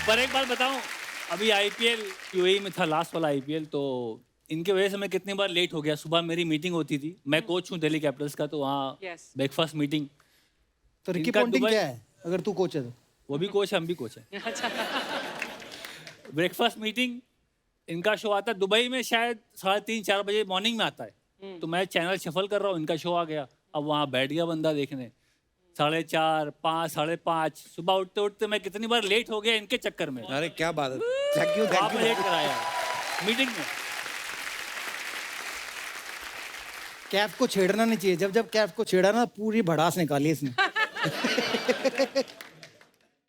पर एक बात बताऊं, अभी आईपीएल यूएई में था, लास्ट वाला आईपीएल, तो इनके वजह से मैं कितनी बार लेट हो गया। सुबह मेरी मीटिंग होती थी, मैं कोच हूँ दिल्ली कैपिटल्स का, तो वहाँ Yes. Breakfast meeting. तो रिकी इनका पॉन्टिंग दुबई- क्या है अगर तू कोच है तो? वो भी कोच है, हम भी कोच है। ब्रेकफास्ट मीटिंग, इनका शो आता है दुबई में, शायद 3:30-4 बजे मॉर्निंग में आता है। तो मैं चैनल शफल कर रहा हूँ, इनका शो आ गया। अब वहाँ बैठ गया बंदा देखने, 4:30, 5, 5:30, सुबह उठते उठते मैं कितनी बार लेट हो गया इनके चक्कर में। अरे क्या बात है, थैंक यू आपने लेट कराया मीटिंग में। कैफ को छेड़ना नहीं चाहिए। जब जब कैफ को छेड़ा ना, पूरी भड़ास निकाली इसने।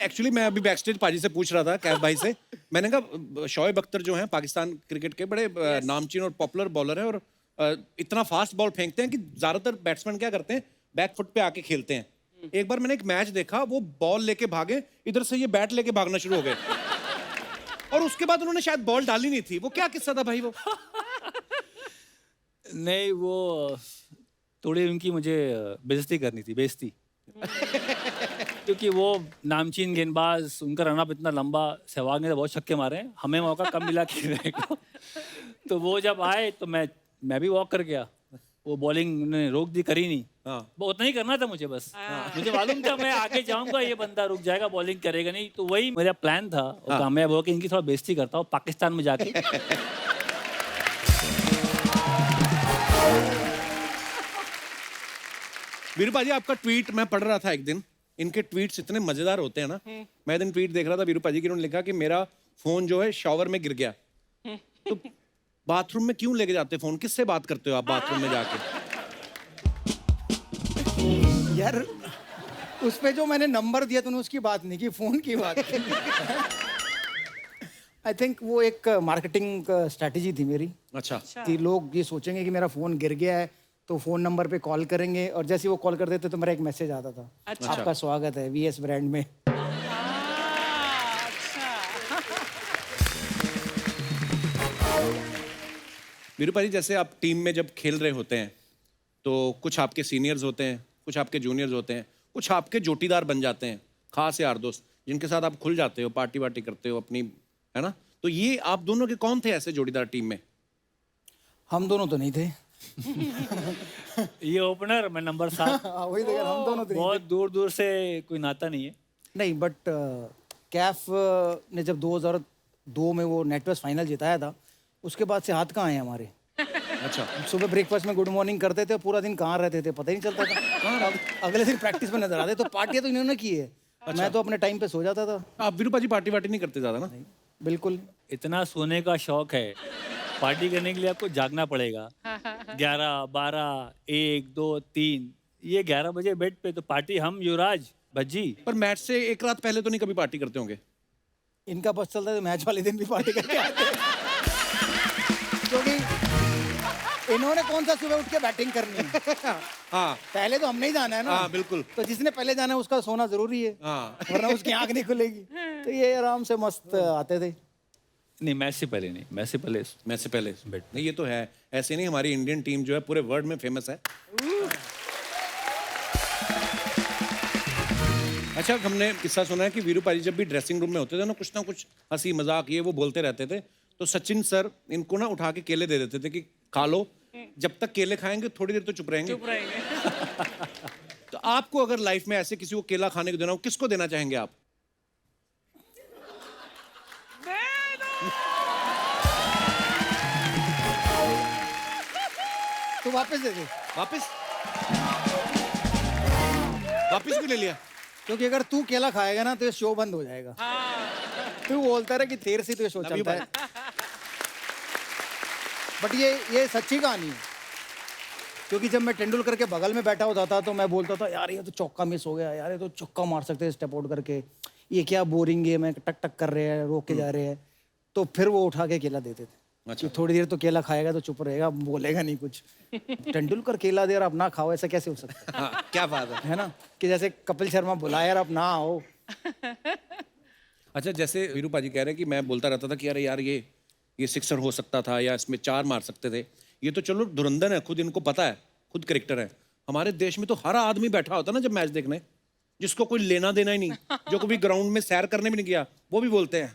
एक्चुअली मैं अभी बैकस्टेज पाजी से पूछ रहा था, कैफ भाई से, मैंने कहा शोएब अख्तर जो हैं पाकिस्तान क्रिकेट के बड़े नामचीन और पॉपुलर बॉलर हैं, और इतना फास्ट बॉल फेंकते हैं कि ज्यादातर बैट्समैन क्या करते हैं, बैक फुट पे आके खेलते हैं। एक बार मैंने एक मैच देखा, वो बॉल लेके भागे, इधर से ये बैट लेके भागना शुरू हो गए, और उसके बाद उन्होंने शायद बॉल डाली नहीं थी। वो क्या किस्सा था भाई वो? नहीं, वो थोड़ी उनकी मुझे बेइज्जती करनी थी, बेइज्जती। क्योंकि वो नामचीन गेंदबाज, उनका रनअप इतना लंबा, सहवाग ने तो बहुत छक्के मारे हैं, हमें मौका कम मिला खेलने को। तो वो जब आए तो मैं भी वॉक कर गया। वो बॉलिंग उन्होंने रोक दी, करी नहीं। हाँ। वो उतना ही करना था मुझे बस। मुझे मालूम था मैं आगे जाऊंगा, ये बंदा रुक जाएगा, बॉलिंग करेगा नहीं। तो वही मेरा प्लान था, और कामयाब हो कि इनकी थोड़ा बेइज्जती करता हूँ पाकिस्तान में जाके। वीरू पाजी, आपका ट्वीट मैं पढ़ रहा था एक दिन, इनके ट्वीट्स इतने मजेदार होते हैं ना। मैं एक दिन ट्वीट देख रहा था वीरू पाजी की, उन्होंने लिखा कि मेरा फोन जो है शॉवर में गिर गया। तो बाथरूम में क्यों लेके जाते फोन? किससे बात करते हो आप बाथरूम में जाके? यार, उस पे जो मैंने नंबर दिया तूने, उसकी बात नहीं की, फोन की बात की। आई थिंक वो एक मार्केटिंग स्ट्रेटेजी थी मेरी, अच्छा। कि लोग ये सोचेंगे कि मेरा फोन गिर गया है, तो फोन नंबर पे कॉल करेंगे, और जैसे ही वो कॉल कर देते तो मेरा एक मैसेज आता था, अच्छा। आपका स्वागत है वीएस ब्रांड में। वीरू पाजी, जैसे आप टीम में जब खेल रहे होते हैं, तो कुछ आपके सीनियर्स होते हैं, कुछ आपके जूनियर्स होते हैं, कुछ आपके जोटीदार बन जाते हैं, खास यार दोस्त, जिनके साथ आप खुल जाते हो, पार्टी वार्टी करते हो अपनी, है ना? तो ये आप दोनों के कौन थे ऐसे जोड़ीदार टीम में? हम दोनों तो नहीं थे। ये ओपनर, मैं नंबर 7। वही देखा, हम दोनों तो नहीं बहुत दूर दूर से कोई नाता नहीं है। थे। नहीं, बट कैफ ने जब 2002 में वो नेटवर्क फाइनल जिताया था, उसके बाद से हाथ कहाँ आए हमारे। अच्छा। सुबह ब्रेकफास्ट में गुड मॉर्निंग करते थे, पूरा दिन कहाँ रहते थे पता ही नहीं चलता था। अगले दिन प्रैक्टिस में नजर आते। तो पार्टियां तो इन्होंने की है। मैं तो अपने टाइम पे सो जाता था। आप वीरू पाजी पार्टी वार्टी नहीं करते ज्यादा ना? बिल्कुल। इतना सोने का शौक है, पार्टी करने के लिए आपको जागना पड़ेगा। 11, 12, 1, 2, 3, ये 11 बजे बेड पे, तो पार्टी हम युवराज भज्जी। पर मैच से एक रात पहले तो नहीं कभी पार्टी करते होंगे? इनका बस चलता है तो मैच वाले दिन भी पार्टी करके आते हैं। क्योंकि इन्होंने कौन सा सुबह उठ के बैटिंग करनी है। हाँ पहले तो हमने ही जाना है ना। हाँ, बिल्कुल। तो जिसने पहले जाना है उसका सोना जरूरी है, हाँ। वरना उसकी आंख नहीं खुलेगी। तो ये आराम से मस्त आते थे। नहीं, मैच से पहले नहीं, मैच से पहले मैच से पहले नहीं, ये तो है। ऐसे नहीं, हमारी इंडियन टीम जो है पूरे वर्ल्ड में फेमस है। अच्छा, हमने किस्सा सुना है कि वीरू पाजी जब भी ड्रेसिंग रूम में होते थे ना कुछ हंसी मजाक ये वो बोलते रहते थे, तो सचिन सर इनको ना उठा के केले दे देते थे कि खा लो, जब तक केले खाएंगे थोड़ी देर तो चुप रहेंगे। तो आपको अगर लाइफ में ऐसे किसी को केला खाने को देना हो, किसको देना चाहेंगे आप? तो वापस दे दे। वापस भी ले लिया? क्योंकि अगर तू केला खाएगा ना तो ये शो बंद हो जाएगा। तू बोलता रहा कि देर से तो ये शो चलता है। बट ये सच्ची कहानी है। क्योंकि जब मैं तेंदुलकर के बगल में बैठा होता था तो मैं बोलता था, यार ये तो चौका मिस हो गया, यार ये तो चौका मार सकते हैं स्टेप आउट करके, ये क्या बोरिंग गेम है, टक टक कर रहे हैं, रोक के जा रहे हैं। तो फिर वो उठा के केला देते थे। अच्छा। थोड़ी देर तो केला खाएगा तो चुप रहेगा, बोलेगा नहीं कुछ। तेंदुलकर केला दे और आप ना खाओ, ऐसा कैसे हो सकता है? हाँ, क्या बात है ना, कि जैसे कपिल शर्मा बुलाया यार आप ना आओ। अच्छा, जैसे वीरू पाजी कह रहे हैं कि मैं बोलता रहता था कि अरे यार ये सिक्सर हो सकता था या इसमें 4 मार सकते थे। ये तो चलो धुरंधर है, खुद इनको पता है, खुद क्रिकेटर है। हमारे देश में तो हर आदमी बैठा होता ना जब मैच देखने, जिसको कोई लेना देना ही नहीं, जो कभी ग्राउंड में सैर करने भी नहीं गया, वो भी बोलते हैं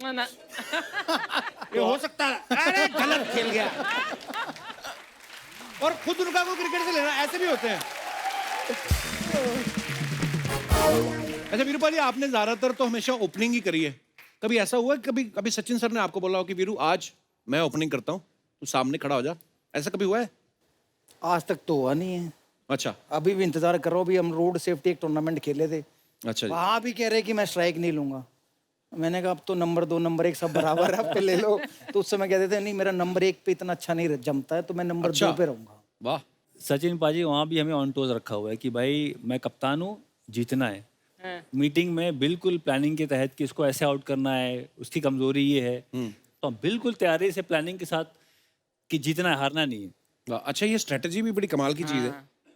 ना ये हो सकता है, अरे गलत खेल गया। और खुद उनका को क्रिकेट से लेना, ऐसे भी होते हैं। अच्छा वीरू जी, आपने ज्यादातर तो हमेशा ओपनिंग ही करी है, कभी ऐसा हुआ कि कभी कभी सचिन सर ने आपको बोला हो कि वीरू आज मैं ओपनिंग करता हूँ, तू सामने खड़ा हो जा, ऐसा कभी हुआ है? आज तक तो हुआ नहीं है। अच्छा अभी भी इंतजार कर रहा हूँ। अभी हम रोड सेफ्टी एक टूर्नामेंट खेले थे, अच्छा जी। वहां भी कह रहे कि मैं स्ट्राइक नहीं लूंगा। मैंने कहा अब तो नंबर 2 नंबर 1 सब बराबर है, अब पे ले लो। तो उस समय कहते थे नहीं मेरा नंबर 1 पे इतना अच्छा नहीं जमता है, तो मैं नंबर 2 पे रहूंगा। वाह। सचिन पाजी वहाँ भी हमें ऑन टोज रखा हुआ है कि भाई मैं कप्तान हूँ, जीतना है। मीटिंग में बिल्कुल प्लानिंग के तहत कि इसको ऐसे आउट करना है, उसकी कमजोरी ये है, तो हम बिल्कुल तैयारी से प्लानिंग के साथ कि जीतना है, हारना नहीं है। वाह, अच्छा ये स्ट्रेटजी भी बड़ी कमाल की चीज है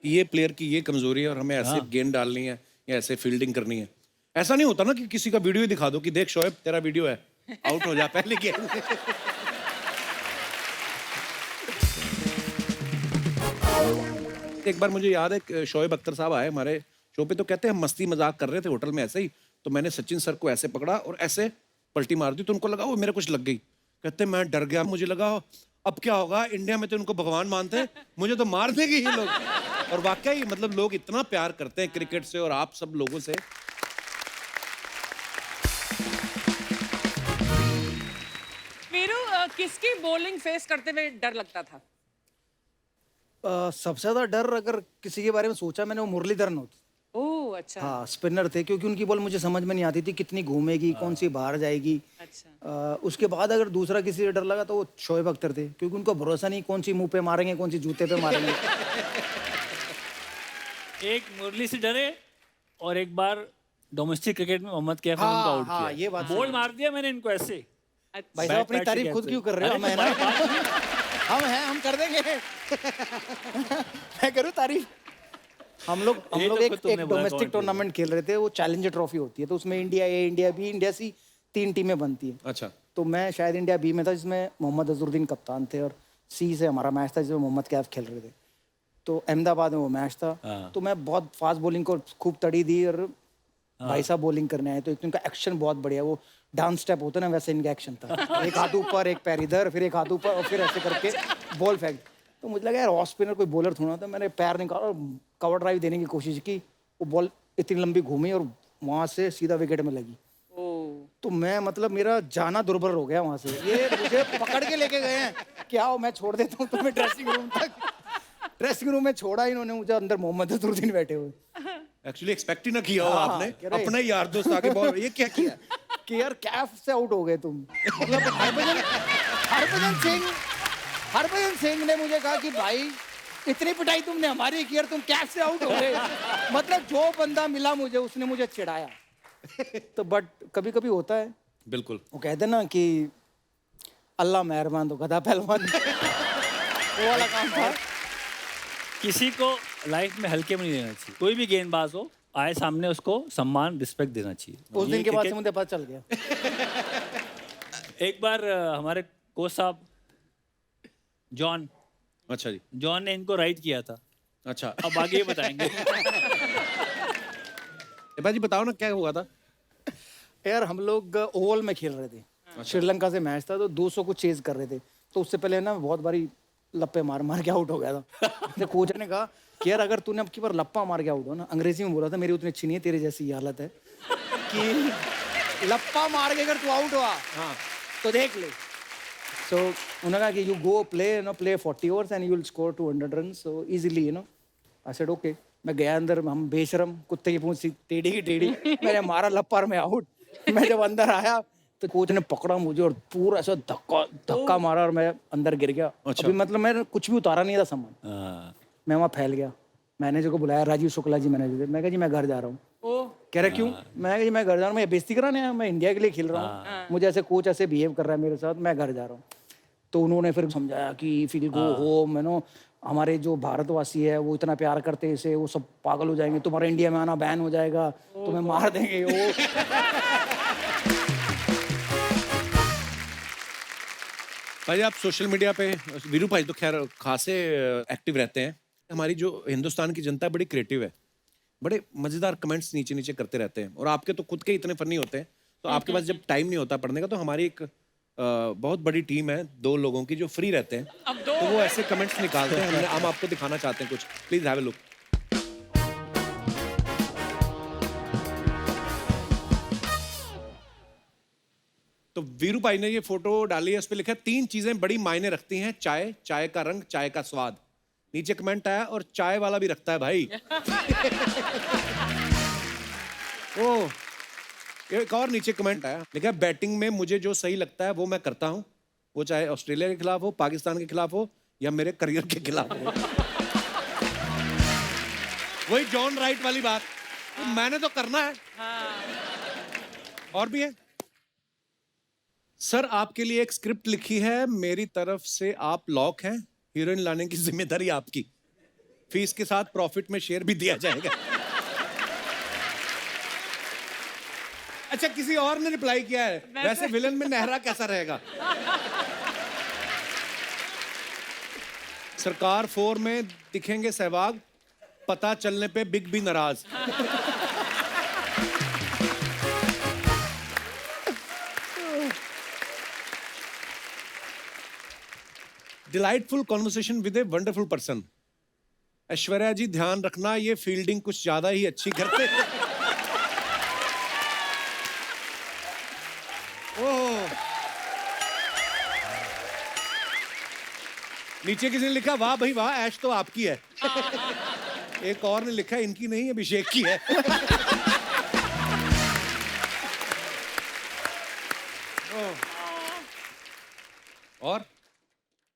कि ये प्लेयर की ये कमजोरी है और हमें ऐसे गेंद डालनी है या ऐसे फील्डिंग करनी है। ऐसा नहीं होता ना कि किसी का वीडियो ही दिखा दो कि देख शोएब तेरा वीडियो है, आउट हो जा पहले गेंद। एक बार मुझे याद है शोएब अख्तर साहब आए हमारे शो पे, तो कहते हैं हम मस्ती मजाक कर रहे थे होटल में ऐसे ही, तो मैंने सचिन सर को ऐसे पकड़ा और ऐसे पलटी मार दी, तो उनको लगा वो मेरे कुछ लग गई। कहते मैं डर गया, मुझे लगा अब क्या होगा, इंडिया में तो उनको भगवान मानते हैं, मुझे तो मार देंगे ये लोग। और वाकई मतलब लोग इतना प्यार करते हैं क्रिकेट से और आप सब लोगों से। वीरू, किसकी बॉलिंग फेस करते हुए डर लगता था? सबसे ज्यादा डर अगर किसी के बारे में सोचा मैंने, वो मुरलीधरन होते। ओह अच्छा। हाँ स्पिनर थे, क्योंकि उनकी बॉल मुझे समझ में नहीं आती थी कितनी घूमेगी, कौन सी बाहर जाएगी। अच्छा। उसके बाद अगर दूसरा किसी से डर लगा तो वो शोएब अख्तर थे, क्योंकि उनको भरोसा नहीं कौन सी मुंह पे मारेंगे, कौन सी जूते पे मारेंगे। एक मुरली से डरे और एक बार डोमेस्टिक क्रिकेट में मोहम्मद कैफ ने उनको आउट हाँ, किया। ये बात बॉल मार दिया मैंने इनको ऐसे। भाई साहब अपनी बैट से तारीफ खुद कैसे? क्यों कर रहे हो? अरे हम है ना, हम हैं, हम कर देंगे। मैं करूँ तारीफ? हम लोग ये तो खुद एक तुमने बोला डोमेस्टिक कौन टूर्नामेंट खेल रहे थे, वो चैलेंजर ट्रॉफी होती है, तो उसमें इंडिया ए, इंडिया बी, इंडिया सी 3 टीमें बनती है। अच्छा तो मैं शायद इंडिया बी में था, जिसमें मोहम्मद अजहरुद्दीन कप्तान थे, और सी से हमारा मैच था जिसमें मोहम्मद कैफ खेल रहे थे। तो अहमदाबाद में वो मैच था। तो मैं बहुत फास्ट बॉलिंग को खूब तड़ी दी, और भाई साहब बॉलिंग करने आए, तो एक तो इनका एक्शन बहुत बढ़िया, वो डांस स्टेप होता है ना, वैसे इनका एक्शन था। एक हाथ ऊपर, एक पैर इधर, फिर एक हाथ ऊपर, और फिर ऐसे करके बॉल फेंक। तो मुझे लगा यार ऑफ स्पिनर कोई बॉलर थोड़ा था, मैंने पैर निकाला और कवर ड्राइव देने की कोशिश की, वो बॉल इतनी लंबी घूमी और वहां से सीधा विकेट में लगी। तो मैं मतलब मेरा जाना दुर्बर हो गया वहां से। ये मुझे पकड़ के लेके गए हैं कि आओ मैं छोड़ देता हूँ तुम्हें ड्रेसिंग रूम तक। ड्रेसिंग रूम में छोड़ा इन्होंने मुझे, अंदर मोहम्मद अजहरुद्दीन बैठे हुए। एक्चुअली एक्सपेक्ट ही ना किया हो हाँ, आपने, कह रहे- अपना ही यार दोस्त आके बॉल, ये क्या किया? कि यार कैफ से आउट हो गए तुम। मतलब हरभजन सिंह ने मुझे कहा कि भाई इतनी पिटाई तुमने हमारी की, यार तुम कैफ से आउट हो गए। मतलब जो बंदा मिला मुझे, उसने मुझे चिढ़ाया। तो बट कभी कभी होता है, बिल्कुल। वो कहते ना कि अल्लाह मेहरबान तो गधा पहलवान। वो वाला काम था। किसी को लाइफ में हल्के में नहीं लेना चाहिए, कोई भी गेंदबाज हो आए सामने उसको सम्मान रिस्पेक्ट देना चाहिए। उस ये दिन के बाद से क्रिकेट- मुझे पता चल गया। एक बार हमारे कोच साहब जॉन अच्छा जी। जॉन ने इनको राइट किया था। अच्छा अब आगे बताएंगे। भाजी बताओ ना क्या हुआ था? यार हम लोग ओवल में खेल रहे थे, श्रीलंका से मैच था, तो 200 को चेज कर रहे थे। तो उससे पहले ना बहुत बारी लप्पे मार मार के आउट हो गया था। तो कोच ने कहा कि यार अगर तूने अब की बार लप्पा मार के आउट हो ना, अंग्रेजी में बोला था, मेरी उतनी अच्छी नहीं है, तेरे जैसी हालत है, कि लप्पा मार के अगर तू आउट हुआ तो देख ले। सो उन्होंने कहा कि you go play 40 overs and you will score 200 run so easily, you know. I said okay. मैं गया अंदर, हम बेशरम कुत्ते की पूंछ टेढ़ी की टेढ़ी, मैंने मारा लप्पा और मैं आउट। मैं जब अंदर आया तो कोच ने पकड़ा मुझे और पूरा ऐसा धक्का मारा और मैं अंदर गिर गया। अभी मतलब मैं कुछ भी उतारा नहीं था सामान, मैं वहाँ फैल गया। मैनेजर को बुलाया, राजीव शुक्ला जी मैनेजर, मैं कहा जी मैं घर जा रहा हूँ। कह रहा क्यों? मैं कहा जी मैं घर जा रहा हूँ, मैं बेइज्जती कराने आया, मैं इंडिया के लिए खेल रहा हूँ, मुझे ऐसे कोच ऐसे बिहेव कर रहा है मेरे साथ, मैं घर जा रहा हूँ। तो उन्होंने फिर समझाया कि फिर गो होम, यू नो, हमारे जो भारतवासी है वो इतना प्यार करते हैं इसे, वो सब पागल हो जाएंगे, तुम्हारा इंडिया में आना बैन हो जाएगा, तुम्हें मार देंगे वो। भाई आप सोशल मीडिया पे, वीरू भाई तो खैर खासे एक्टिव रहते हैं। हमारी जो हिंदुस्तान की जनता बड़ी क्रिएटिव है, बड़े मजेदार कमेंट्स नीचे नीचे करते रहते हैं, और आपके तो खुद के इतने फनी होते हैं, तो आपके पास जब टाइम नहीं होता पढ़ने का, तो हमारी एक बहुत बड़ी टीम है 2 लोगों की जो फ्री रहते हैं, अब 2 तो वो ऐसे कमेंट्स निकालते हैं। हम आपको दिखाना चाहते हैं कुछ, प्लीज हैव अ लुक। तो वीरू भाई ने ये फोटो डाली है, उस पर लिखा है 3 चीजें बड़ी मायने रखती हैं, चाय, चाय का रंग, चाय का स्वाद। नीचे कमेंट आया, और चाय वाला भी रखता है भाई। ओ, एक और नीचे कमेंट आया, लिखा है बैटिंग में मुझे जो सही लगता है वो मैं करता हूं, वो चाहे ऑस्ट्रेलिया के खिलाफ हो, पाकिस्तान के खिलाफ हो, या मेरे करियर के खिलाफ हो। वही जॉन राइट वाली बात, तो मैंने तो करना है। और भी है, सर आपके लिए एक स्क्रिप्ट लिखी है, मेरी तरफ से आप लॉक हैं, हीरोइन लाने की जिम्मेदारी आपकी, फीस के साथ प्रॉफिट में शेयर भी दिया जाएगा। अच्छा, किसी और ने रिप्लाई किया है, वैसे विलन में नेहरा कैसा रहेगा? सरकार 4 में दिखेंगे सहवाग, पता चलने पे बिग भी नाराज। Delightful conversation with a wonderful person. Aishwarya ji ध्यान रखना, ये फील्डिंग कुछ ज्यादा ही अच्छी करते हैं। ओह, नीचे किसी ने लिखा, वाह भाई वाह, ऐश तो आपकी है। एक और ने लिखा, इनकी नहीं अभिषेक की है। और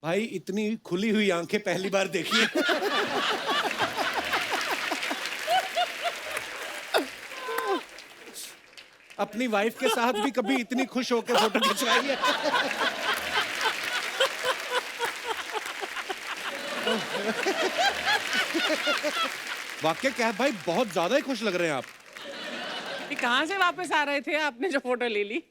भाई इतनी खुली हुई आंखें पहली बार देखी है। अपनी वाइफ के साथ भी कभी इतनी खुश होकर फोटो खिंचवाई है? वाकई क्या है भाई, बहुत ज्यादा ही खुश लग रहे हैं आप। ये कहाँ से वापस आ रहे थे आपने जो फोटो ले ली?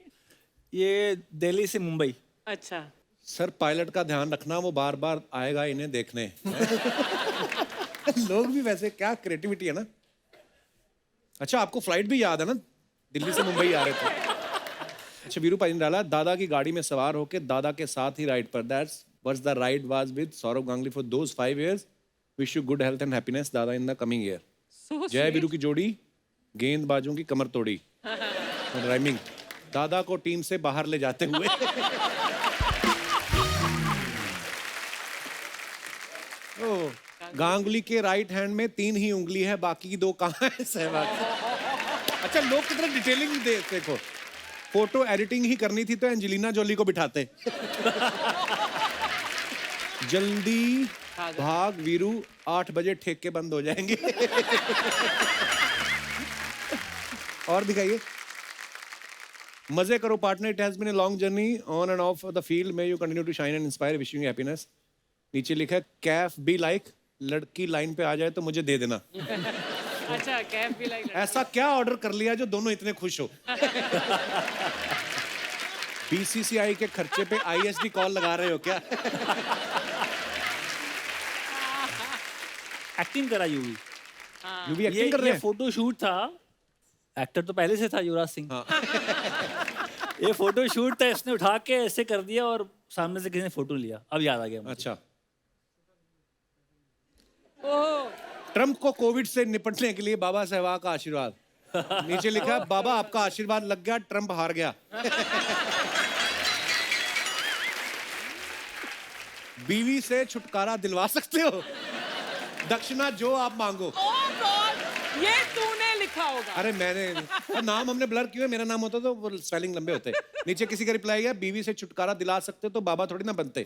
ये दिल्ली से मुंबई। अच्छा, सर पायलट का ध्यान रखना, वो बार बार आएगा इन्हें देखने। लोग भी वैसे, क्या क्रिएटिविटी है ना। अच्छा, आपको फ्लाइट भी याद है ना, दिल्ली से मुंबई आ रहे थे। अच्छा, वीरू भाई ने डाला, दादा की गाड़ी में सवार होके दादा के साथ ही राइड पर, that's what's the ride was with Sourav Ganguly for those 5 years, wish you good health and happiness Dada in the coming year. so Jai sweet. Veeru की जोड़ी, गेंदबाजों की कमर तोड़ी। राइमिंग, दादा को टीम से बाहर ले जाते हुए। गांगुली के राइट हैंड में 3 ही उंगली है, बाकी की 2 कहाँ है? सहवाग। अच्छा, लोग कितना डिटेलिंग दे, देखो फोटो एडिटिंग ही करनी थी तो एंजेलिना जोली को बिठाते। जल्दी भाग वीरू, 8 बजे ठेके बंद हो जाएंगे। और दिखाइए, मजे करो partner, it has been a long journey on and off the field, may you continue to shine and inspire, wishing you happiness. नीचे लिखा है, कैफ बी लाइक, लड़की लाइन पे आ जाए तो मुझे दे देना। अच्छा, कैफ भी लाइक। ऐसा क्या ऑर्डर कर लिया जो दोनों इतने खुश हो? बीसीसीआई के खर्चे पे आईएसडी कॉल लगा रहे हो क्या? एक्टिंग करा यूवी। यू भी एक्टिंग कर रहे ये हैं? फोटो शूट था, एक्टर तो पहले से था युवराज सिंह। ये फोटो शूट था, इसने उठा के ऐसे कर दिया और सामने से किसी ने फोटो लिया, अब याद आ गया मुझे। अच्छा, ओह, ट्रम्प को कोविड से निपटने के लिए बाबा सहवाग का आशीर्वाद। नीचे लिखा है, बाबा आपका आशीर्वाद लग गया, ट्रम्प हार गया। बीवी से छुटकारा दिलवा सकते हो, दक्षिणा जो आप मांगो। ओह गॉड, ये तूने लिखा होगा। अरे मैंने, और नाम हमने ब्लर किया, मेरा नाम होता तो वो स्पेलिंग लंबे होते। नीचे किसी का रिप्लाई है, बीवी से छुटकारा दिला सकते तो बाबा थोड़ी ना बनते।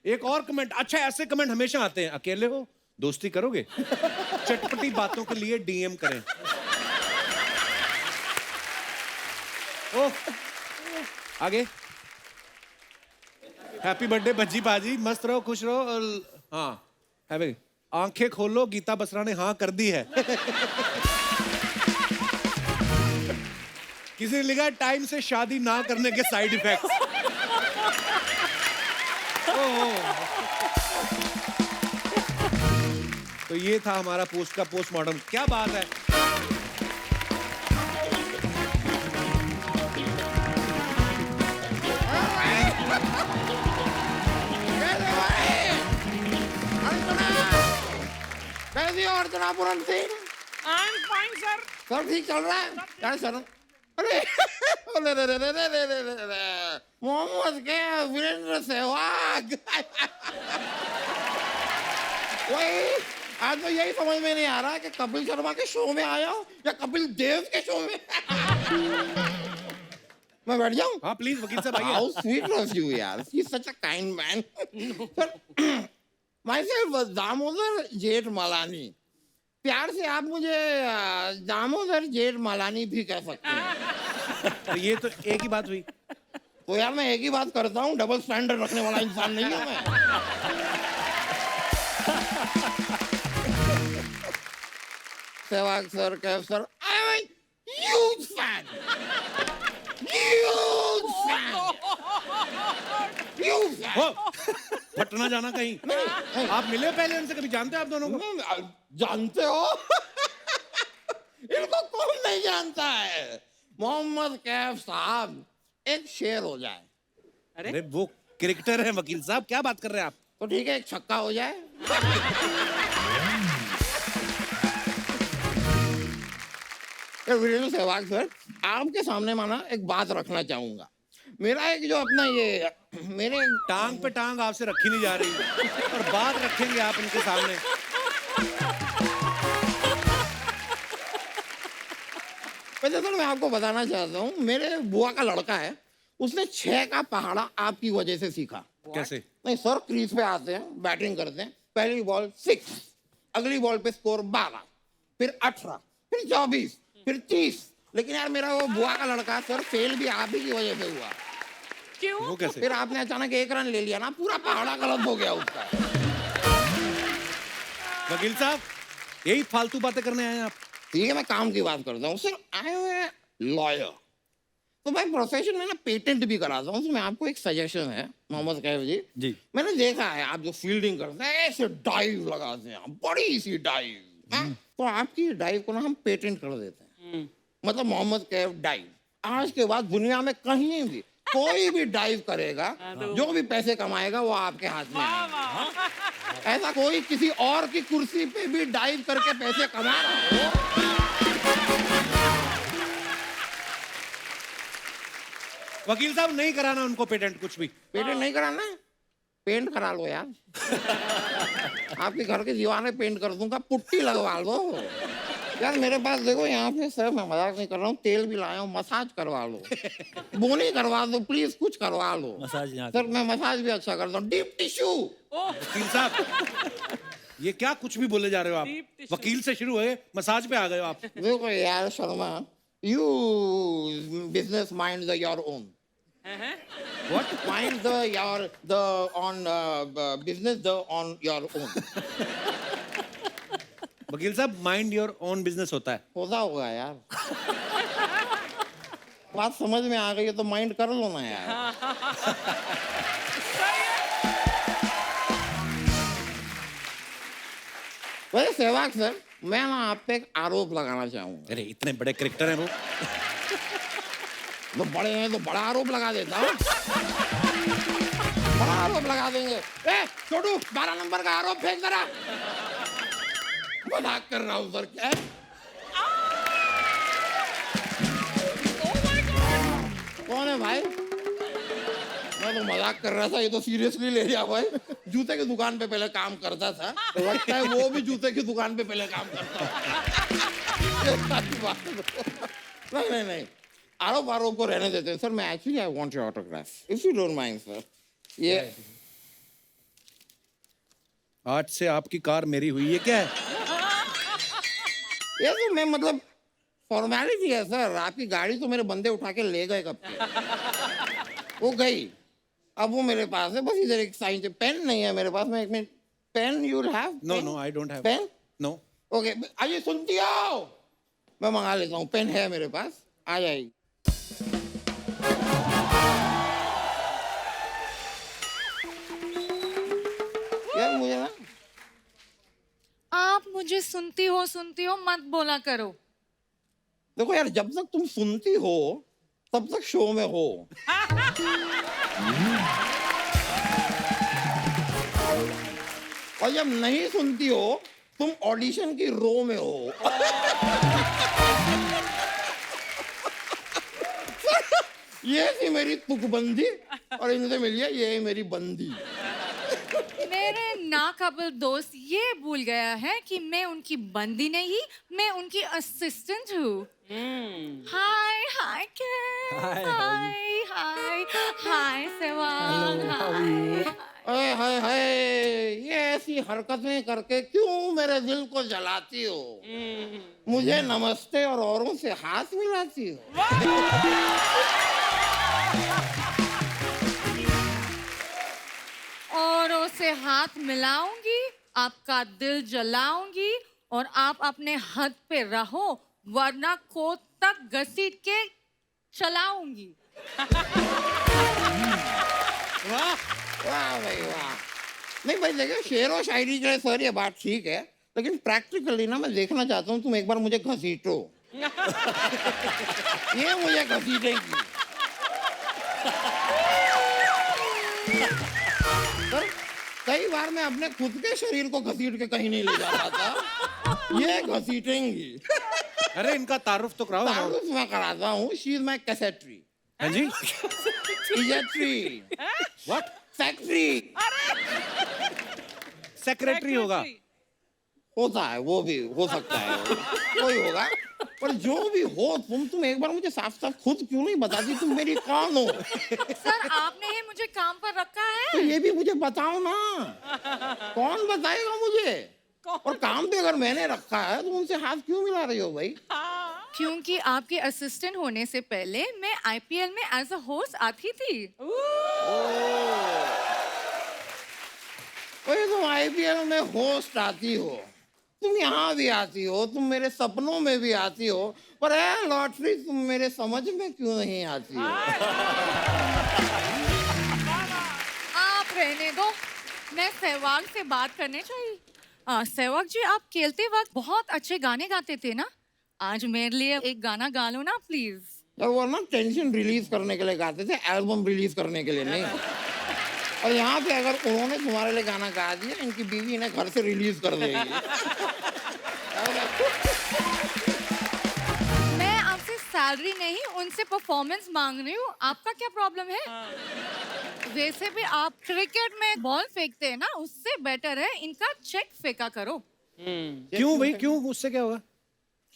एक और कमेंट, अच्छा ऐसे कमेंट हमेशा आते हैं, अकेले हो दोस्ती करोगे, चटपटी बातों के लिए डीएम करें। ओह, आगे, हैप्पी बर्थडे भज्जी बाजी, मस्त रहो, खुश रहो, और हाँ हैवी, आंखें खोलो, गीता बसरा ने हाँ कर दी है। किसी ने लिखा, टाइम से शादी ना करने के साइड इफेक्ट्स। तो ये था हमारा पोस्ट का पोस्टमार्टम। क्या बात है। कैसी हो Archana Puran Singh? I am fine sir. सब ठीक चल रहा है? क्या सर? अरे अरे रे रे रे रे रे रे रे रे मोहम्मद के वीरेंद्र सहवाग। वही आज तो यही समझ में नहीं आ रहा कि कपिल शर्मा के शो में आया हूँ या कपिल देव के शो में। मैं बैठ जाऊँ? हाँ प्लीज वकील साहब आइए। How sweet of you, यार. He's such a kind man. Sir, myself Damodar जेठ मलानी. प्यार से आप मुझे दामोदर जेठ मलानी भी कह सकते हैं। तो ये तो एक ही बात हुई। तो यार मैं एक ही बात करता हूँ, डबल स्टैंडर्ड रखने वाला इंसान नहीं हूँ मैं। Sehwag sir, Kaif sir, I M a huge fan. Huge fan. Huge fan. हो फटना जाना कहीं। नहीं, आप मिले पहले उनसे, कभी जानते हैं आप दोनों को? जानते हो? इनको कौन नहीं जानता है? मोहम्मद कैफ साहब, एक शेर हो जाए अरे वो क्रिकेटर है वकील साहब, क्या बात कर रहे हैं आप? तो ठीक है, एक छक्का हो जाए। वीरेंद्र सहवाग सर, आपके सामने माना एक बात रखना चाहूंगा। मेरा एक जो अपना ये मेरे टांग पे टांग आपसे रखी नहीं जा रही और बात रखेंगे आप उनके सामने। वैसे सर मैं आपको बताना चाहता हूँ, मेरे बुआ का लड़का है, उसने 6 का पहाड़ा आपकी वजह से सीखा। कैसे? नहीं सर, क्रीज पे आते हैं, बैटिंग करते हैं, पहली बॉल 6, अगली बॉल पे स्कोर 12, फिर 18, फिर 24, फिर 30। लेकिन यार मेरा वो बुआ का लड़का सर फेल भी आप ही की वजह से हुआ। क्यों? वो कैसे? फिर आपने अचानक 1 रन ले लिया ना, पूरा पहाड़ा गलत हो गया उसका। वकील साहब यही फालतू बातें करने आए हैं आप? ठीक है, मैं काम की बात करता हूँ sir. I am a lawyer, तो मैं प्रोफेशन में ना पेटेंट भी कराता हूँ। तो मैं आपको एक सजेशन है मोहम्मद कैफ जी। जी। मैंने देखा है आप जो फील्डिंग करते हैं, ऐसे डाइव लगाते हैं, बड़ी सी डाइव। तो आपकी डाइव को ना हम पेटेंट कर देते हैं, मतलब मोहम्मद कैफ डाइव। आज के बाद दुनिया में कहीं भी कोई भी डाइव करेगा, जो भी पैसे कमाएगा वो आपके हाथ में आएगा। ऐसा कोई किसी और की कुर्सी पे भी डाइव करके पैसे कमा रहा हो। वकील साहब नहीं कराना उनको पेटेंट कुछ भी। पेटेंट नहीं कराना है? पेंट करा लो यार। आपके घर की दीवारें पेंट कर दूंगा, पुट्टी लगवा लो यार। मेरे पास देखो यहाँ पे सर, मैं मजाक नहीं कर रहा हूँ, तेल भी लाया हूँ, मसाज करवा लो, बोनी करवा दो प्लीज, कुछ करवा लो। मसाज यहाँ सर मैं मसाज भी अच्छा करता हूँ, डीप टिश्यू। वकील साहब ये क्या कुछ भी बोले जा रहे हो Deep आप? tissue. वकील से शुरू हुए मसाज पे आ गए हो आप। देखो यार Sharma, you business mind the your own. What? Mind the on business the on your own। वकील साहब माइंड योर ओन बिजनेस होता है। होता होगा यार। बात समझ में आ गई है तो माइंड कर लो ना यार। वैसे सहवाग सर, मैं ना आप पे एक आरोप लगाना चाहूंगा। अरे इतने बड़े क्रिकेटर हैं वो। तो बड़े हैं तो बड़ा आरोप लगा देता हूँ। बड़ा आरोप लगा देंगे। ए छोटू, 12 नंबर का आरोप फेंक जरा। मजाक कर रहा हूँ सर। क्या कौन है भाई? मैं तो मजाक कर रहा था, ये तो सीरियसली ले लिया भाई। जूते की दुकान पे पहले काम करता था, तो लगता है वो भी जूते की दुकान पे पहले काम करता है। ये सारी बात नहीं नहीं नहीं, आरोप को रहने देते हैं सर। मैं actually I want your autograph if you don't mind sir. ये आज से आपकी कार मेरी हुई है क्या है? ये तो मैं मतलब फॉर्मेलिटी है सर। आपकी गाड़ी तो मेरे बंदे उठा के ले गए कब के। वो गई, अब वो मेरे पास है, बस इधर एक साइन से पेन नहीं है मेरे पास। मैं एक minute, pen you will have? No no I don't have pen. No. Okay, आइए सुनती हो, मैं मंगा लेता हूँ। पेन है मेरे पास, आ जाएगी। यार मुझे ना आप मुझे सुनती हो मत बोला करो। देखो यार, जब तक तुम सुनती हो तब तक शो में हो। और जब नहीं सुनती हो तुम ऑडिशन की रो में हो। ये थी मेरी तुकबंदी और इनसे मिलिए ये मेरी बंदी। मेरे नाकाबिल दोस्त ये भूल गया है कि मैं उनकी बंदी नहीं, मैं उनकी असिस्टेंट हूँ। हाय हाय हाय हाय हाय सहवाग, हाय। हाय हाय हाय, ये ऐसी हरकतें करके क्यों मेरे दिल को जलाती हो? मुझे नमस्ते और औरों से हाथ मिलाती हो। औरों से हाथ मिलाऊंगी, आपका दिल जलाऊंगी और आप अपने हद पे रहो, वरना कोर्ट तक घसीट के चलाऊंगी। वाह वाह भाई वाह। नहीं भाई देखो, शेर और शायरी जो है सर ये बात ठीक है, लेकिन प्रैक्टिकली ना मैं देखना चाहता हूँ तुम एक बार मुझे घसीटो। ये मुझे घसीटेंगी। सर कई बार मैं अपने खुद के शरीर को घसीट के कहीं नहीं ले जा पाता, ये घसीटेंगी। अरे इनका तारुफ तो कराओ। तारुफ मैं कराता हूँ। शी इज माई कैसेट्री। हाँ जी। इजेट्री। व्हाट? फैक्ट्री। सेक्रेटरी होगा। होता है, वो भी हो सकता है, कोई होगा। पर जो भी हो तुम एक बार मुझे साफ साफ खुद क्यों नहीं बताती तुम मेरी कौन हो? सर आपने ही मुझे काम पर रखा तो है। ये भी मुझे बताओ ना, कौन बताएगा मुझे? और काम पे अगर मैंने रखा है तो उनसे हाथ क्यों मिला रही हो भाई? क्योंकि आपके असिस्टेंट होने से पहले मैं आईपीएल में एज अ होस्ट आती थी। वही तुम आईपीएल में होस्ट आती हो, तुम यहाँ भी आती हो, तुम मेरे सपनों में भी आती हो, पर है लॉटरी तुम मेरे समझ में क्यों नहीं आती हो? आप रहने दो, मैं सहवाग से बात करने चाहिए। सहवाग जी, आप खेलते वक्त बहुत अच्छे गाने गाते थे ना, आज मेरे लिए एक गाना गा लो ना प्लीज। और वो ना टेंशन रिलीज करने के लिए गाते थे, एल्बम रिलीज करने के लिए नहीं। और यहाँ पे अगर उन्होंने तुम्हारे लिए गाना गा दिया, इनकी बीवी इन्हें घर से रिलीज कर देगी। मैं आपसे सैलरी नहीं, उनसे परफॉर्मेंस मांग रही हूँ, आपका क्या प्रॉब्लम है? वैसे भी आप क्रिकेट में बॉल फेंकते हैं ना, उससे बेटर है इनका चेक फेंका करो। क्यों भाई, क्यों? उससे क्या होगा?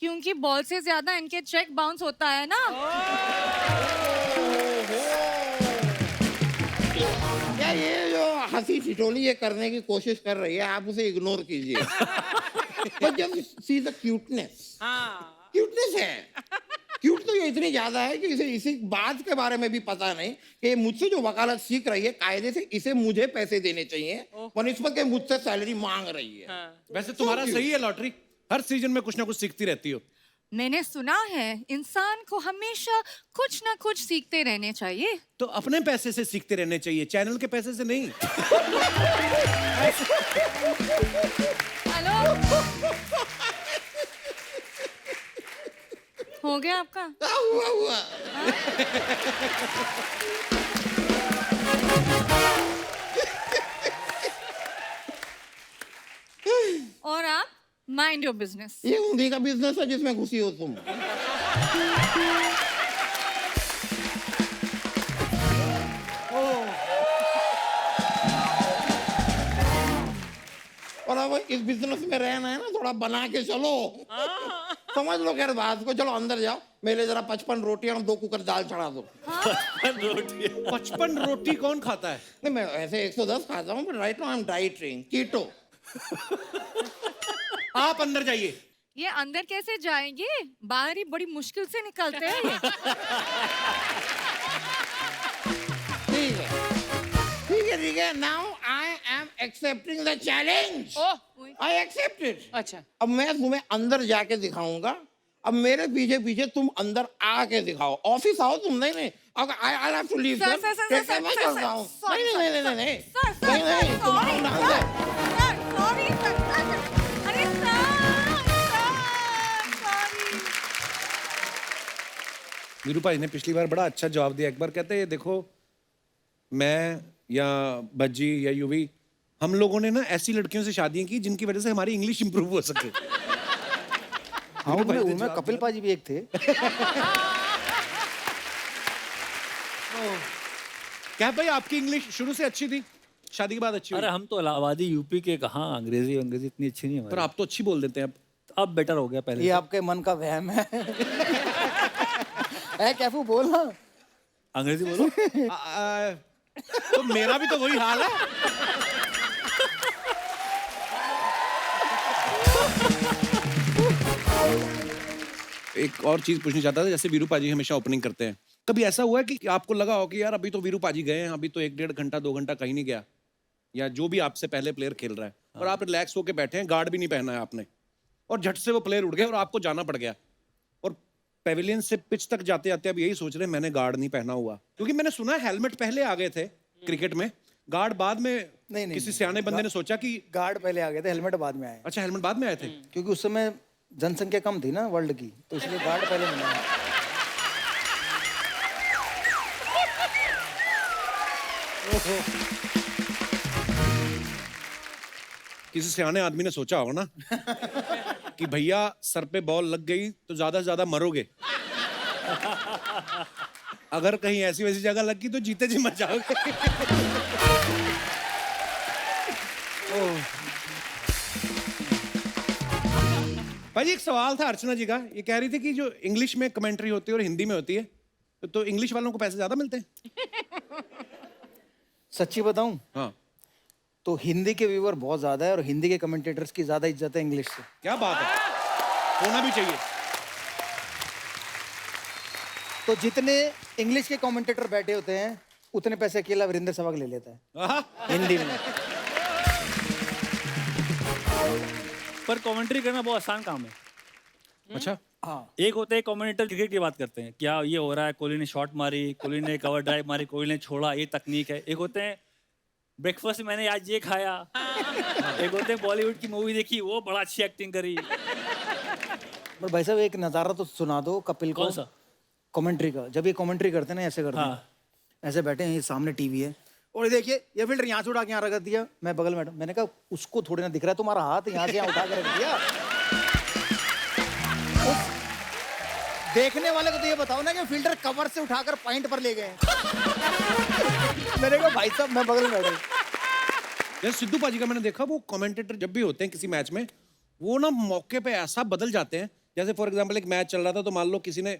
क्योंकि बॉल से ज्यादा इनके चेक बाउंस होता है ना। क्या ये जो हंसी ठिठोली ये करने की कोशिश कर रही है, आप उसे इग्नोर कीजिए। But just see the cuteness. Cuteness है, क्यूट तो ये इतनी ज्यादा है कि इसे इसी बात के बारे में भी पता नहीं कि मुझसे जो वकालत सीख रही है कायदे से इसे मुझे पैसे देने चाहिए, बनिस्बत के मुझसे सैलरी मांग रही है। वैसे तुम्हारा सही है लॉटरी, हर सीजन में कुछ ना कुछ सीखती रहती हो। मैंने सुना है इंसान को हमेशा कुछ ना कुछ सीखते रहने चाहिए। तो अपने पैसे से सीखते रहने चाहिए, चैनल के पैसे से नहीं। हेलो, हो गया आपका? हुआ और आप माइंड योर बिजनेस। ये ऊंधी का बिजनेस है जिसमें घुसी हो तुम। और अब इस बिजनेस में रहना है ना, थोड़ा बना के चलो। समझ लो खैर बात को। चलो अंदर जाओ, मेरे जरा 55 रोटियां और 2 कुकर दाल चढ़ा दो। 55 रोटी कौन खाता है? नहीं मैं ऐसे 110 खाता हूँ, but right now I am dieting keto. आप अंदर जाइए। ये अंदर कैसे जाएंगे? बाहर ही बड़ी मुश्किल से निकलते हैं ये। ठीक है ठीक है ठीक है। Now I am accepting the challenge. I accept it. अच्छा, अब मैं तुम्हें अंदर जाके दिखाऊंगा, अब मेरे पीछे पीछे तुम अंदर आके दिखाओ। ऑफिस आओ तुम। नहीं नहीं, अब I have to leave sir, sir. Sir, sir, sir, मैं सर, चलता सर, हूँ। सर, नहीं सर, नहीं नहीं सर, नहीं सर, नहीं नहीं, तुम सॉरी, आओ ना सर, अंदर। सर, सॉरी, सर, अरे सर। वीरू भाई ने पिछली बार बड़ा अच्छा जवाब दिया। एक बार कहते हैं देखो, मैं या भज्जी या यूवी, हम लोगों ने ना ऐसी लड़कियों से शादियां की जिनकी वजह से हमारी इंग्लिश इंप्रूव हो सके। हाँ, उनमें कपिल पाजी भी एक थे। क्या भाई आपकी इंग्लिश शुरू से अच्छी थी, शादी के बाद अच्छी हुई? अरे हम तो इलाहाबादी यूपी के, कहाँ अंग्रेजी इतनी अच्छी नहीं पर हमारी। आप तो अच्छी बोल देते हैं अब। अब बेटर हो गया पहले ये से। आपके मन का वहम है। है कैफू, बोल ना। अंग्रेजी बोलो। तो मेरा भी तो वही हाल है। एक और चीज पूछनी चाहता था, जैसे वीरू पाजी हमेशा ओपनिंग करते हैं, कभी ऐसा हुआ है कि आपको लगा हो कि यार अभी तो वीरू पाजी गए हैं, अभी तो 1-1.5 घंटा 2 घंटा कहीं नहीं गया, या जो भी आपसे पहले प्लेयर खेल रहा है और आप रिलैक्स होके बैठे हैं, गार्ड भी नहीं पहना है आपने, और झट से वो प्लेयर उठ गया और आपको जाना पड़ गया, और पेविलियन से पिच तक जाते जाते अब यही सोच रहे हैं मैंने गार्ड नहीं पहना हुआ, क्योंकि मैंने सुना है हेलमेट पहले आ गए थे क्रिकेट में, गार्ड बाद में नहीं, किसी सियाने बंदे ने सोचा कि गार्ड पहले आ गए थे, हेलमेट बाद में आए। अच्छा हेलमेट बाद में आए थे। क्योंकि उस समय जनसंख्या कम थी ना वर्ल्ड की, तो इसलिए गार्ड पहले नहीं आए। किसी सियाने आदमी ने सोचा होगा ना कि भैया सर पे बॉल लग गई तो ज्यादा से ज्यादा मरोगे, अगर कहीं ऐसी वैसी जगह लग गई तो जीते जी मर जाओगे। भाई एक सवाल था अर्चना जी का, ये कह रही थी कि जो इंग्लिश में कमेंट्री होती है और हिंदी में होती है, तो इंग्लिश वालों को पैसे ज्यादा मिलते हैं? सच्ची बताऊं हाँ। तो हिंदी के व्यूअर बहुत ज्यादा है और हिंदी के कमेंटेटर्स की ज्यादा इज्जत है इंग्लिश से। क्या बात है, होना भी चाहिए। तो जितने इंग्लिश के कमेंटेटर बैठे होते हैं उतने पैसे अकेला वीरेंद्र सहवाग ले लेता है आहा। हिंदी में। पर कमेंट्री करना बहुत आसान काम है। अच्छा। हाँ, एक होते हैं कमेंटेटर क्रिकेट की बात करते हैं, क्या ये हो रहा है, कोहली ने शॉट मारी, कोहली ने कवर ड्राइव मारी, कोहली ने छोड़ा, ये तकनीक है। एक होते हैं ब्रेकफास्ट मैंने आज ये खाया। एक होते हैं बॉलीवुड की मूवी देखी, वो बड़ा अच्छी एक्टिंग करी। पर भाई साहब एक नज़ारा तो सुना दो कपिल को। कौन सा? कमेंट्री का। जब ये कमेंट्री करते हैं ना ऐसे करते हैं, हाँ। ऐसे बैठे हैं, ये सामने टीवी है और ये देखिए ये फिल्टर यहाँ से उठा के यहाँ रख दिया, मैं बगल में, मैंने कहा उसको थोड़ी ना दिख रहा है तुम्हारा हाथ यहाँ से यहाँ उठा के रख दिया। उस देखने वाले को तो ये बताओ ना कि फिल्टर कवर से उठाकर पॉइंट पर ले गए। मैंने कहा भाई साहब मैं बगल में बैठे। जैसे सिद्धू पाजी का मैंने देखा, वो कमेंटेटर जब भी होते हैं किसी मैच में, वो ना मौके पे ऐसा बदल जाते हैं, जैसे फॉर एग्जांपल एक मैच चल रहा था तो मान लो किसी ने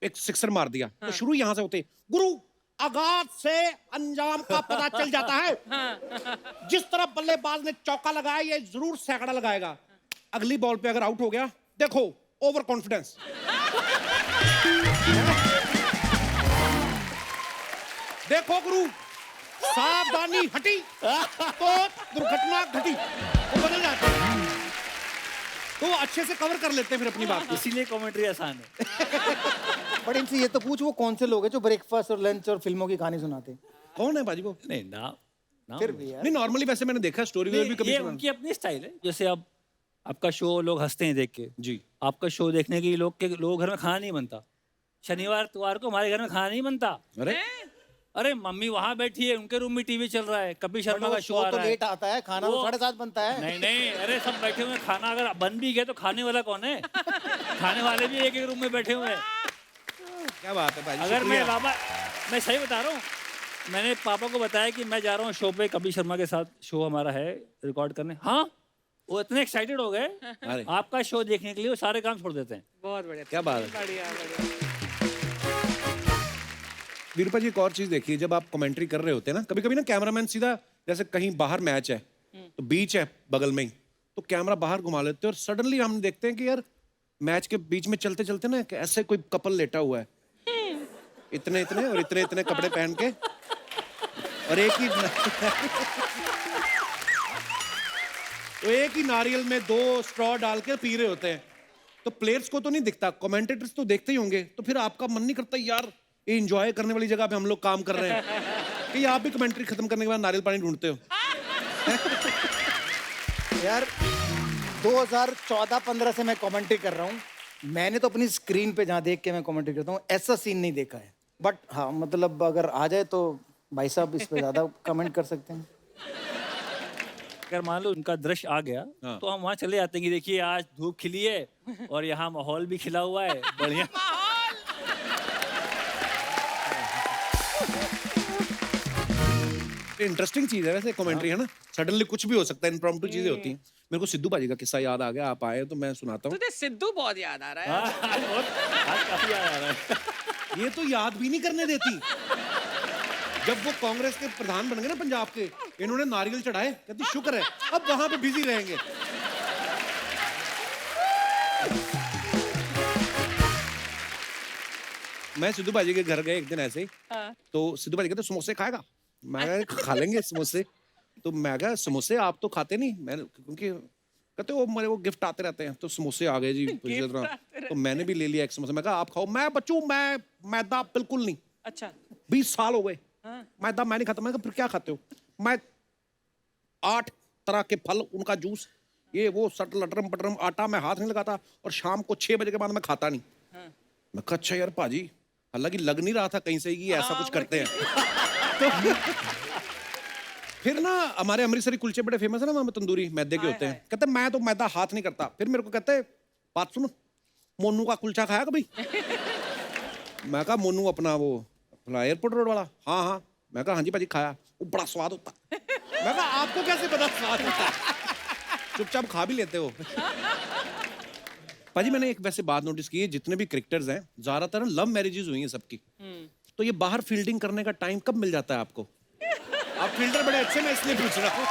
एक सिक्सर मार दिया, तो शुरू यहाँ से होते गुरु आगाज से अंजाम का पता चल जाता है, जिस तरह बल्लेबाज ने चौका लगाया ये जरूर सैकड़ा लगाएगा, अगली बॉल पे अगर आउट हो गया देखो ओवर कॉन्फिडेंस। देखो गुरु सावधानी हटी तो दुर्घटना घटी, वो बदल जाते हैं, तो वो अच्छे से कवर कर लेते हैं फिर अपनी बात को। इसीलिए कमेंट्री आसान है। बट इनसे ये तो पूछ वो कौन से लोग हैं जो ब्रेकफास्ट और लंच और फिल्मों की कहानी सुनाते हैं? कौन है बाजी वो? नहीं ना, ना फिर भी यार नहीं नॉर्मली वैसे मैंने देखा स्टोरी में भी कभी ये सुना। उनकी अपनी स्टाइल है। जैसे अब आपका शो लोग हंसते हैं देख के, जी। आपका शो देखने के लोग घर में खाना नहीं बनता, शनिवार इतवार को हमारे घर में खाना नहीं बनता। अरे अरे मम्मी वहां बैठी है, उनके रूम में टीवी चल रहा है, कपिल शर्मा का शो आ तो रहा है। लेट आता है, खाना तो वो- 7:30 बनता है। नहीं नहीं, अरे सब बैठे हुए हैं, खाना अगर बन भी गया तो खाने वाला कौन है? खाने वाले भी एक एक रूम में बैठे हुए हैं। क्या बात है भाई, अगर मैं शुक्रिया। बाबा, मैं सही बता रहा हूँ, मैंने पापा को बताया कि मैं जा रहा हूँ शो पे, कपिल शर्मा के साथ शो हमारा है रिकॉर्ड करने। हाँ, वो इतने एक्साइटेड हो गए अरे आपका शो देखने के लिए, वो सारे काम छोड़ देते हैं। बहुत बढ़िया, क्या बात है। बढ़िया बढ़िया। वीरूपा जी एक और चीज देखिए, जब आप कमेंट्री कर रहे होते हैं ना, कभी कभी ना कैमरामैन सीधा, जैसे कहीं बाहर मैच है तो बीच है बगल में ही, तो कैमरा बाहर घुमा लेते हैं और सडनली हम देखते हैं कि यार मैच के बीच में चलते चलते ना कि ऐसे कोई कपल लेटा हुआ है, इतने इतने और इतने इतने कपड़े पहन के, और एक ही नारियल में 2 स्ट्रॉ डाल के पी रहे होते हैं। तो प्लेयर्स को तो नहीं दिखता, कमेंटेटर्स तो देखते ही होंगे, तो फिर आपका मन नहीं करता यार ये एंजॉय करने वाली जगह पे हम लोग काम कर रहे हैं कि आप भी कमेंट्री खत्म करने के बाद नारियल पानी ढूंढते हो? यार 2014-15 से मैं कमेंट्री कर रहा हूँ, मैंने तो अपनी स्क्रीन पे जहाँ देख के मैं कमेंट्री करता हूँ ऐसा सीन नहीं देखा है, बट हाँ मतलब अगर आ जाए तो भाई साहब इस पे ज़्यादा कमेंट कर सकते हैं। अगर मान लो उनका दृश्य आ गया हाँ। तो हम वहाँ चले जाते हैं कि देखिए आज धूप खिली है और यहाँ माहौल भी खिला हुआ है बढ़िया। इंटरेस्टिंग चीज है वैसे कमेंट्री, है ना? सडनली कुछ भी हो सकता है, इम्प्रॉम्प्टू चीजें होती हैं। मेरे को सिद्धू बाजी का किस्सा याद आ गया, आप आए तो मैं सुनाता हूँ। तुझे सिद्धू बहुत याद आ रहा है। आज काफी याद आ रहा है। ये तो याद भी नहीं करने देती। जब वो कांग्रेस के प्रधान बन गए ना पंजाब के, इन्होंने नारियल चढ़ाए, कहती शुक्र है अब वहां पे बिजी रहेंगे। मैं सिद्धू बाजी के घर गए एक दिन ऐसे ही, तो सिद्धू बाजी कहते समोसे खाएगा? मैं कहा, खा लेंगे समोसे। तो मैं कहा समोसे आप तो खाते नहीं, मैं क्योंकि कहते वो मेरे को गिफ्ट आते रहते हैं, तो समोसे आ गए जी इसी तरह। तो मैंने भी ले लिया एक समोसा, मैं कहा आप खाओ। मैं बच्चों मैं मैदा बिल्कुल नहीं, अच्छा 20 साल हो गए मैदा मैं नहीं खाता। मैं कहा फिर क्या खाते हो? मैं 8 तरह के फल, उनका जूस, ये वो सट लटरम पटरम, आटा मैं हाथ नहीं लगाता, और शाम को 6 बजे के बाद मैं खाता नहीं। मैं कहा अच्छा यार पाजी, हालांकि लग नहीं रहा था कहीं से कि ऐसा कुछ करते हैं। फिर ना हमारे अमृतसरी कुलचे बड़े फेमस है ना, वहां पे तंदूरी मैदे के होते हैं। कहते मैं तो मैदा हाथ नहीं करता। फिर मेरे को कहते बात सुनो, मोनू का कुलचा खाया कभी? मैं कहा मोनू अपना वो अपना एयरपोर्ट रोड वाला? हाँ हाँ। मैं कहा हाँ जी भाजी खाया, वो बड़ा स्वाद होता है। मैं कहा आपको कैसे पता स्वाद होता है? चुपचाप खा भी लेते हो। पाजी मैंने एक वैसे बात नोटिस की है, जितने भी क्रिकेटर्स हैं ज्यादातर लव मैरिजेस हुई हैं सबकी। तो ये बाहर फील्डिंग करने का टाइम कब मिल जाता है आपको? आप फील्डर बड़े अच्छे, मैं इसलिए पूछ रहा हूँ।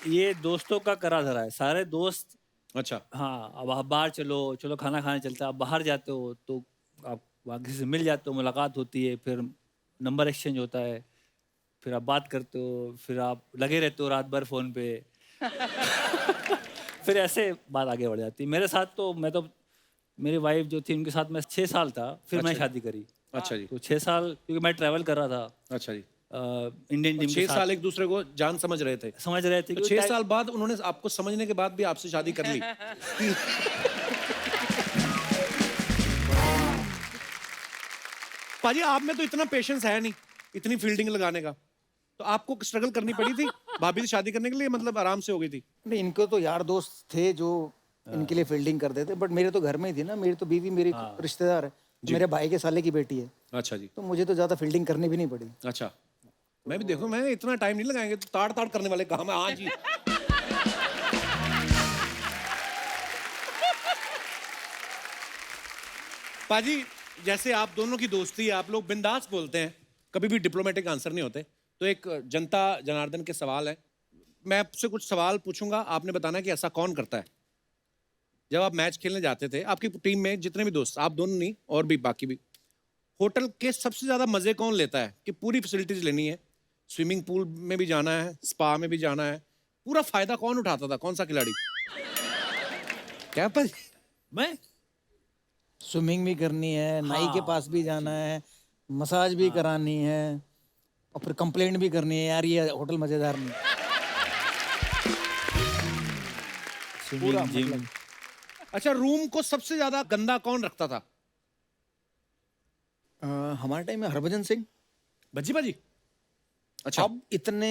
ये दोस्तों का करा धरा है, सारे दोस्त। अच्छा। हाँ, अब आप बाहर चलो चलो खाना खाने चलते हैं, आप बाहर जाते हो तो आप वहाँ किसी से मिल जाते हो, मुलाकात होती है, फिर नंबर एक्सचेंज होता है, फिर आप बात करते हो, फिर आप लगे रहते हो रात भर फोन पे। फिर ऐसे बात आगे बढ़ जाती है। मेरे साथ तो मैं तो मेरी वाइफ जो थी उनके साथ मैं 6 साल था, फिर मैं शादी करी। अच्छा जी। तो 6 साल क्योंकि मैं ट्रैवल कर रहा था अच्छा जी। इंडियन टीम के 6 साथ, साल एक दूसरे को जान समझ रहे थे। समझ रहे थे तो 6 साल बाद उन्होंने आपको समझने के बाद भी आपसे शादी कर ली। पाजी आप में तो इतना पेशेंस है नहीं इतनी फील्डिंग लगाने का, तो आपको स्ट्रगल करनी पड़ी थी भाभी से शादी करने के लिए, मतलब आराम से हो गई थी? नहीं, इनको तो यार दोस्त थे जो इनके लिए फील्डिंग करते थे, बट मेरे तो घर में ही थी ना, मेरी तो बीवी मेरी रिश्तेदार है, मेरे भाई के साले की बेटी है, अच्छा जी। तो मुझे तो ज्यादा फील्डिंग करनी भी नहीं पड़ी। अच्छा, मैं भी देखो, मैं इतना टाइम नहीं लगाएंगे, तो ताड़ ताड़ करने वाले काम है। हाँ जी। पाजी जैसे आप दोनों की दोस्ती है, आप लोग बिंदास बोलते हैं, कभी भी डिप्लोमेटिक आंसर नहीं होते, तो एक जनता जनार्दन के सवाल है, मैं आपसे कुछ सवाल पूछूंगा, आपने बताना कि ऐसा कौन करता है। जब आप मैच खेलने जाते थे, आपकी टीम में जितने भी दोस्त, आप दोनों नहीं और भी बाकी भी, होटल के सबसे ज्यादा मजे कौन लेता है कि पूरी फैसिलिटीज लेनी है, स्विमिंग पूल में भी जाना है, स्पा में भी जाना है, पूरा फायदा कौन उठाता था? कौन सा खिलाड़ी? क्या पर मैं स्विमिंग भी करनी है, नाई के पास भी जाना है, मसाज भी करानी है, और फिर कंप्लेंट भी करनी है, यार ये होटल मजेदार नहीं। Swimming, gym. अच्छा, रूम को सबसे ज्यादा गंदा कौन रखता था? हमारे टाइम में हरभजन सिंह। भज्जी बाजी। अच्छा। अब इतने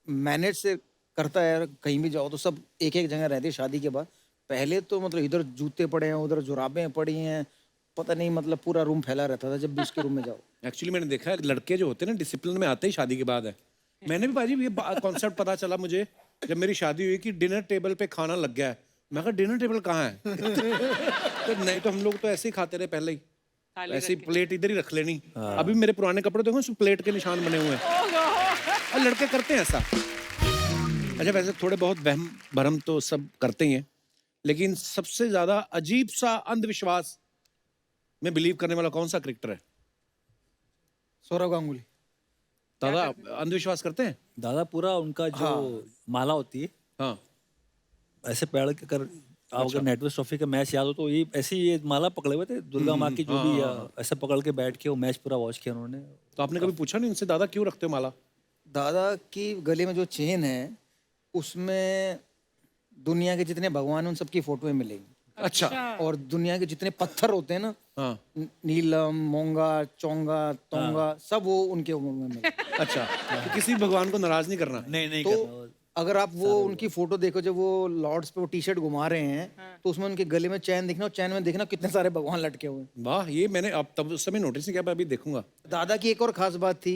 मैनेज से करता है यार, कहीं भी जाओ तो सब एक एक जगह रहते हैं शादी के बाद। पहले तो मतलब इधर जूते पड़े हैं, उधर जुराबें पड़ी हैं, पता नहीं मतलब पूरा रूम फैला रहता था जब भी उसके रूम में जाओ। एक्चुअली मैंने देखा है लड़के जो होते हैं ना डिसिप्लिन में आते ही शादी के बाद है। मैंने भी बाजी ये कॉन्सेप्ट पता चला मुझे जब मेरी शादी हुई कि डिनर टेबल पे खाना लग गया है। मैं कहा डिनर टेबल कहाँ है? तो नहीं, तो हम लोग तो ऐसे ही खाते रहे पहले ही, ऐसी प्लेट इधर ही रख लेनी। अभी मेरे पुराने कपड़े देखो उसमें प्लेट के निशान बने हुए हैं, और लड़के करते हैं ऐसा। अच्छा, वैसे थोड़े बहुत वहम भरम तो सब करते ही हैं, लेकिन सबसे ज्यादा अजीब सा अंधविश्वास में बिलीव करने वाला कौन सा क्रिकेटर है? सौरव गांगुली। दादा अंधविश्वास करते हैं? दादा पूरा उनका जो माला होती है, हाँ। ऐसे पैर के कर आप अगर नेटवर्क ट्रॉफी का मैच याद हो तो ये ऐसी ये माला पकड़े हुए थे दुर्गा माँ की, जो भी ऐसे पकड़ के बैठ के वो मैच पूरा वॉच किया उन्होंने। तो आपने कभी पूछा नहीं उनसे दादा क्यों रखते हो माला? दादा की गले में जो चेन है उसमें दुनिया के जितने भगवान हैं उन सबकी फोटोएं मिलेंगी। अच्छा। और दुनिया के जितने पत्थर होते हैं ना, हाँ। नीलम, मोंगा, चोंगा, तोंगा, सब वो उनके में मिलेंगे। अच्छा, तो किसी भगवान को नाराज नहीं करना। नहीं तो करना। अगर आप वो उनकी फोटो देखो, जब वो लॉर्ड्स पे वो टी शर्ट घुमा रहे हैं, तो उसमें उनके गले में चैन दिखना, और चैन में देखना कितने सारे भगवान लटके हुए हैं। वाह, ये मैंने अब तब उस समय नोटिस नहीं किया, मैं अभी देखूंगा। दादा की एक और खास बात थी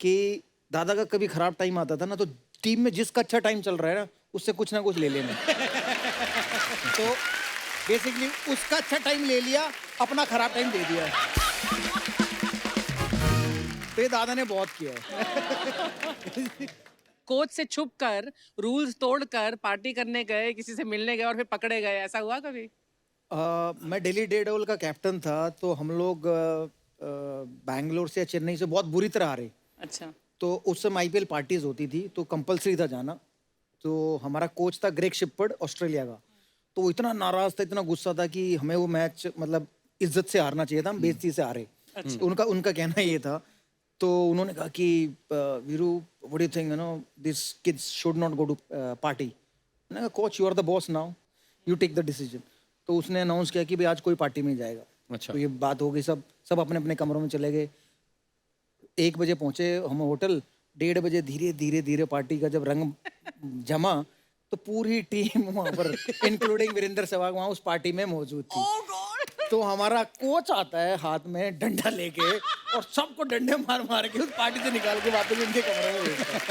कि दादा का कभी खराब टाइम आता था ना, तो टीम में जिसका अच्छा टाइम चल रहा है ना, उससे कुछ ना कुछ ले लेना। तो बेसिकली उसका अच्छा टाइम ले लिया, अपना खराब टाइम दे दिया। तो ये दादा ने बहुत किया है। कोच से छुप कर, रूल्स तोड़कर पार्टी करने गए, किसी से मिलने गए और फिर पकड़े गए, ऐसा हुआ कभी? मैं दिल्ली डेयरडेविल का कैप्टन था, तो हम लोग बैंगलोर से या चेन्नई से बहुत बुरी तरह हारे। अच्छा। तो उस समय आईपीएल पार्टीज होती थी, तो कंपलसरी था जाना। तो हमारा कोच था ग्रेग शिपर्ड, ऑस्ट्रेलिया का। तो वो इतना नाराज था, इतना गुस्सा था कि हमें वो मैच मतलब इज्जत से हारना चाहिए था, हम बेइज्जती से हारे। तो उनका कहना ये था। तो उन्होंने कहा कि Veeru, what do you think, you know, this kids should not go to party. मैंने कहा coach, you are the boss now, you take the decision. तो उसने अनाउंस किया कि भाई आज कोई पार्टी में जाएगा। अच्छा। तो ये बात हो गई, सब अपने अपने कमरों में चले गए। 1 बजे पहुंचे हम होटल, 1:30 बजे धीरे धीरे धीरे पार्टी का जब रंग जमा, तो पूरी टीम वहां पर इंक्लूडिंग वीरेंद्र सहवाग वहां उस पार्टी में मौजूद थी। तो हमारा कोच आता है हाथ में डंडा लेके, और सबको डंडे मार मार के उस पार्टी से निकाल के वापस उनके कमरे में भेजता है।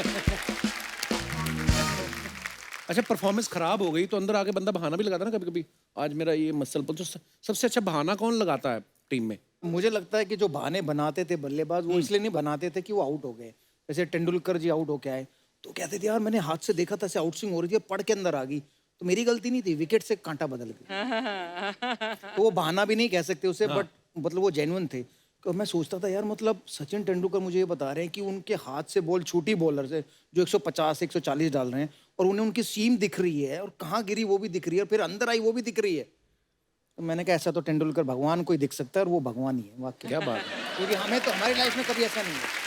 अच्छा, परफॉर्मेंस खराब हो गई तो अंदर आके बंदा बहाना भी लगाता है ना कभी कभी, आज मेरा ये मसल पर। तो सबसे अच्छा बहाना कौन लगाता है टीम में? मुझे लगता है कि जो बहाने बनाते थे बल्लेबाज, वो इसलिए नहीं बनाते थे कि वो आउट हो गए। जैसे तेंदुलकर जी आउट होके आए, तो कहते थे यार मैंने हाथ से देखा था, ऐसे आउट स्विंग हो रही थी, पड़ के अंदर आ गई, तो मेरी गलती नहीं थी, विकेट से कांटा बदल गया। तो वो बहाना भी नहीं कह सकते उसे, बट मतलब वो जेन्युइन थे। तो मैं सोचता था यार, मतलब सचिन तेंदुलकर मुझे ये बता रहे हैं कि उनके हाथ से बॉल छूटी बॉलर से जो 150 140 डाल रहे हैं, और उन्हें उनकी सीम दिख रही है, और कहाँ गिरी वो भी दिख रही है, और फिर अंदर आई वो भी दिख रही है। तो मैंने कहा ऐसा तो तेंदुलकर भगवान को ही दिख सकता है, और वो भगवान ही है वाकई। क्या बात है। क्योंकि हमें तो हमारी लाइफ में कभी ऐसा नहीं है।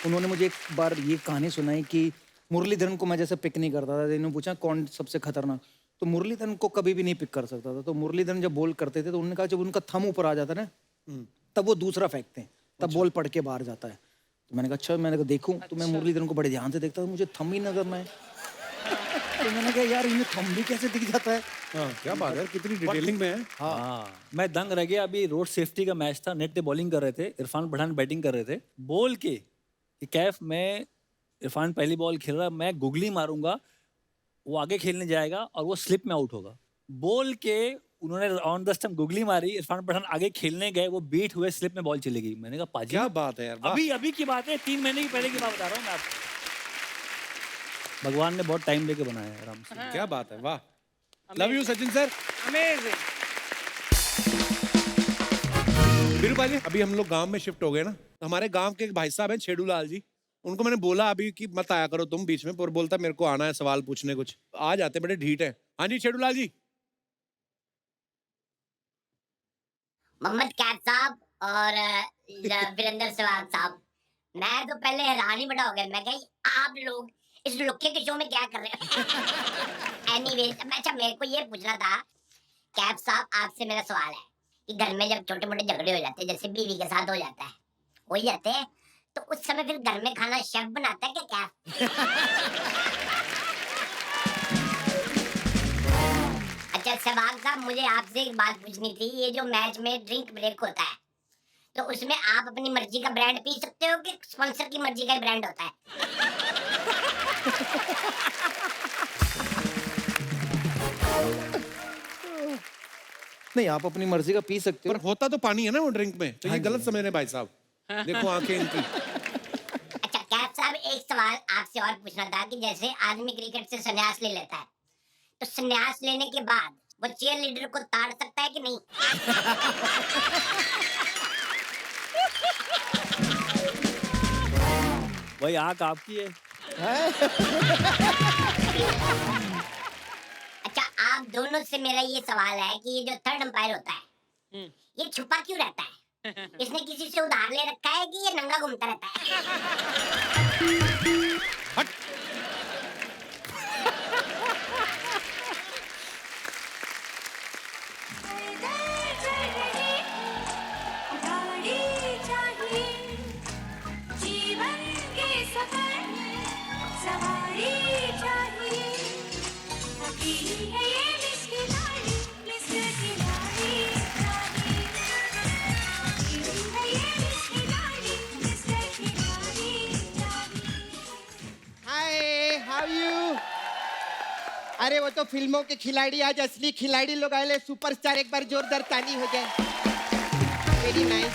उन्होंने मुझे एक बार ये कहानी सुनाई कि मुरलीधरन को मैं जैसे पिक नहीं करता था, इन्होंने पूछा कौन सबसे खतरनाक, तो मुरलीधरन को कभी भी नहीं पिक कर सकता था। तो मुरलीधरन जब बॉल करते थे, तो उन्होंने कहा जब उनका थंब ऊपर आ जाता ना, तब वो दूसरा फेंकते हैं, तब बॉल पड़ के बाहर जाता है। तो मैंने कहा अच्छा, मैंने कहा देखूं। तो मैं मुरलीधरन को बड़े ध्यान से देखता था, मुझे थंब ही नजर ना है। तो मैंने कहा यार इन्हें थंब भी कैसे दिख जाता है। हाँ, क्या बात है, कितनी डिटेलिंग में है। हाँ, मैं दंग रह गया। अभी रोड सेफ्टी का मैच था, नेट पे बॉलिंग कर रहे थे, इरफान पठान बैटिंग कर रहे थे। बोल के कि कैफ में इरफान पहली बॉल खेल रहा है, मैं गुगली मारूंगा, वो आगे खेलने जाएगा और वो स्लिप में आउट होगा। बोल के उन्होंने ऑन द स्टंप गुगली मारी, इरफान पठान आगे खेलने गए, वो बीट हुए, स्लिप में बॉल चली गई। मैंने कहा पाजी क्या बात है यार, वाह। अभी की बात है, 3 महीने की पहले की बात बता रहा हूँ मैं आपको। भगवान ने बहुत टाइम लेके बनाया है आराम से। क्या बात है, वाह। Love you Sachin sir. Amazing. Veeru भाई, अभी हम लोग गांव में शिफ्ट हो गए ना, तो हमारे गांव के एक भाई साहब हैं छेड़ूलाल जी, उनको मैंने बोला अभी कि मत आया करो तुम बीच में, पर बोलता मेरे को आना है सवाल पूछने कुछ। आ जाते, बड़े ढीठ है। हाँ जी छेड़ूलाल जी। मोहम्मद कैफ साहब और वीरेंद्र सहवाग साहब, मैं तो पहले हैरान ही बड़ा हो गया। मैं कहा आप लोग इस लुक्के के शो में क्या कर रहे हो? एनीवेज, अच्छा मेरे को ये पूछना था कैफ साहब, आपसे मेरा सवाल है कि घर में जब छोटे मोटे झगड़े हो जाते हैं, जैसे बीवी के साथ हो जाता है, हो ही जाते हैं, तो उस समय फिर घर में खाना शेफ बनाता है क्या कैफ? अच्छा सहवाग साहब, मुझे आपसे एक बात पूछनी थी। ये जो मैच में ड्रिंक ब्रेक होता है, तो उसमें आप अपनी मर्जी का ब्रांड पी सकते हो कि स्पॉन्सर की मर्जी का ब्रांड होता है? नहीं, आप अपनी मर्जी का पी सकते हो। पर होता तो पानी है ना वो ड्रिंक में, तो ये गलत समझ रहे भाई साहब। देखो आंखें इनकी। अच्छा कैफ साहब, एक सवाल आपसे और पूछना था कि जैसे आदमी क्रिकेट से संन्यास ले लेता है, तो संन्यास लेने के बाद वो चीयर लीडर को ताड़ सकता है कि नहीं? भाई आंख आपकी है। अच्छा आप दोनों से मेरा ये सवाल है कि ये जो थर्ड अंपायर होता है, ये छुपा क्यों रहता है? इसने किसी से उधार ले रखा है कि ये नंगा घूमता रहता है? जीवन के सफर सवारी चाहिए अकेली है ये मिस खिलाड़ी चाहिए अकेली है ये मिस खिलाड़ी चाहिए हाय हाउ यू। अरे वो तो फिल्मों के खिलाड़ी, आज असली खिलाड़ी लोग आए। सुपरस्टार एक बार जोरदार ताली हो जाए। Very nice.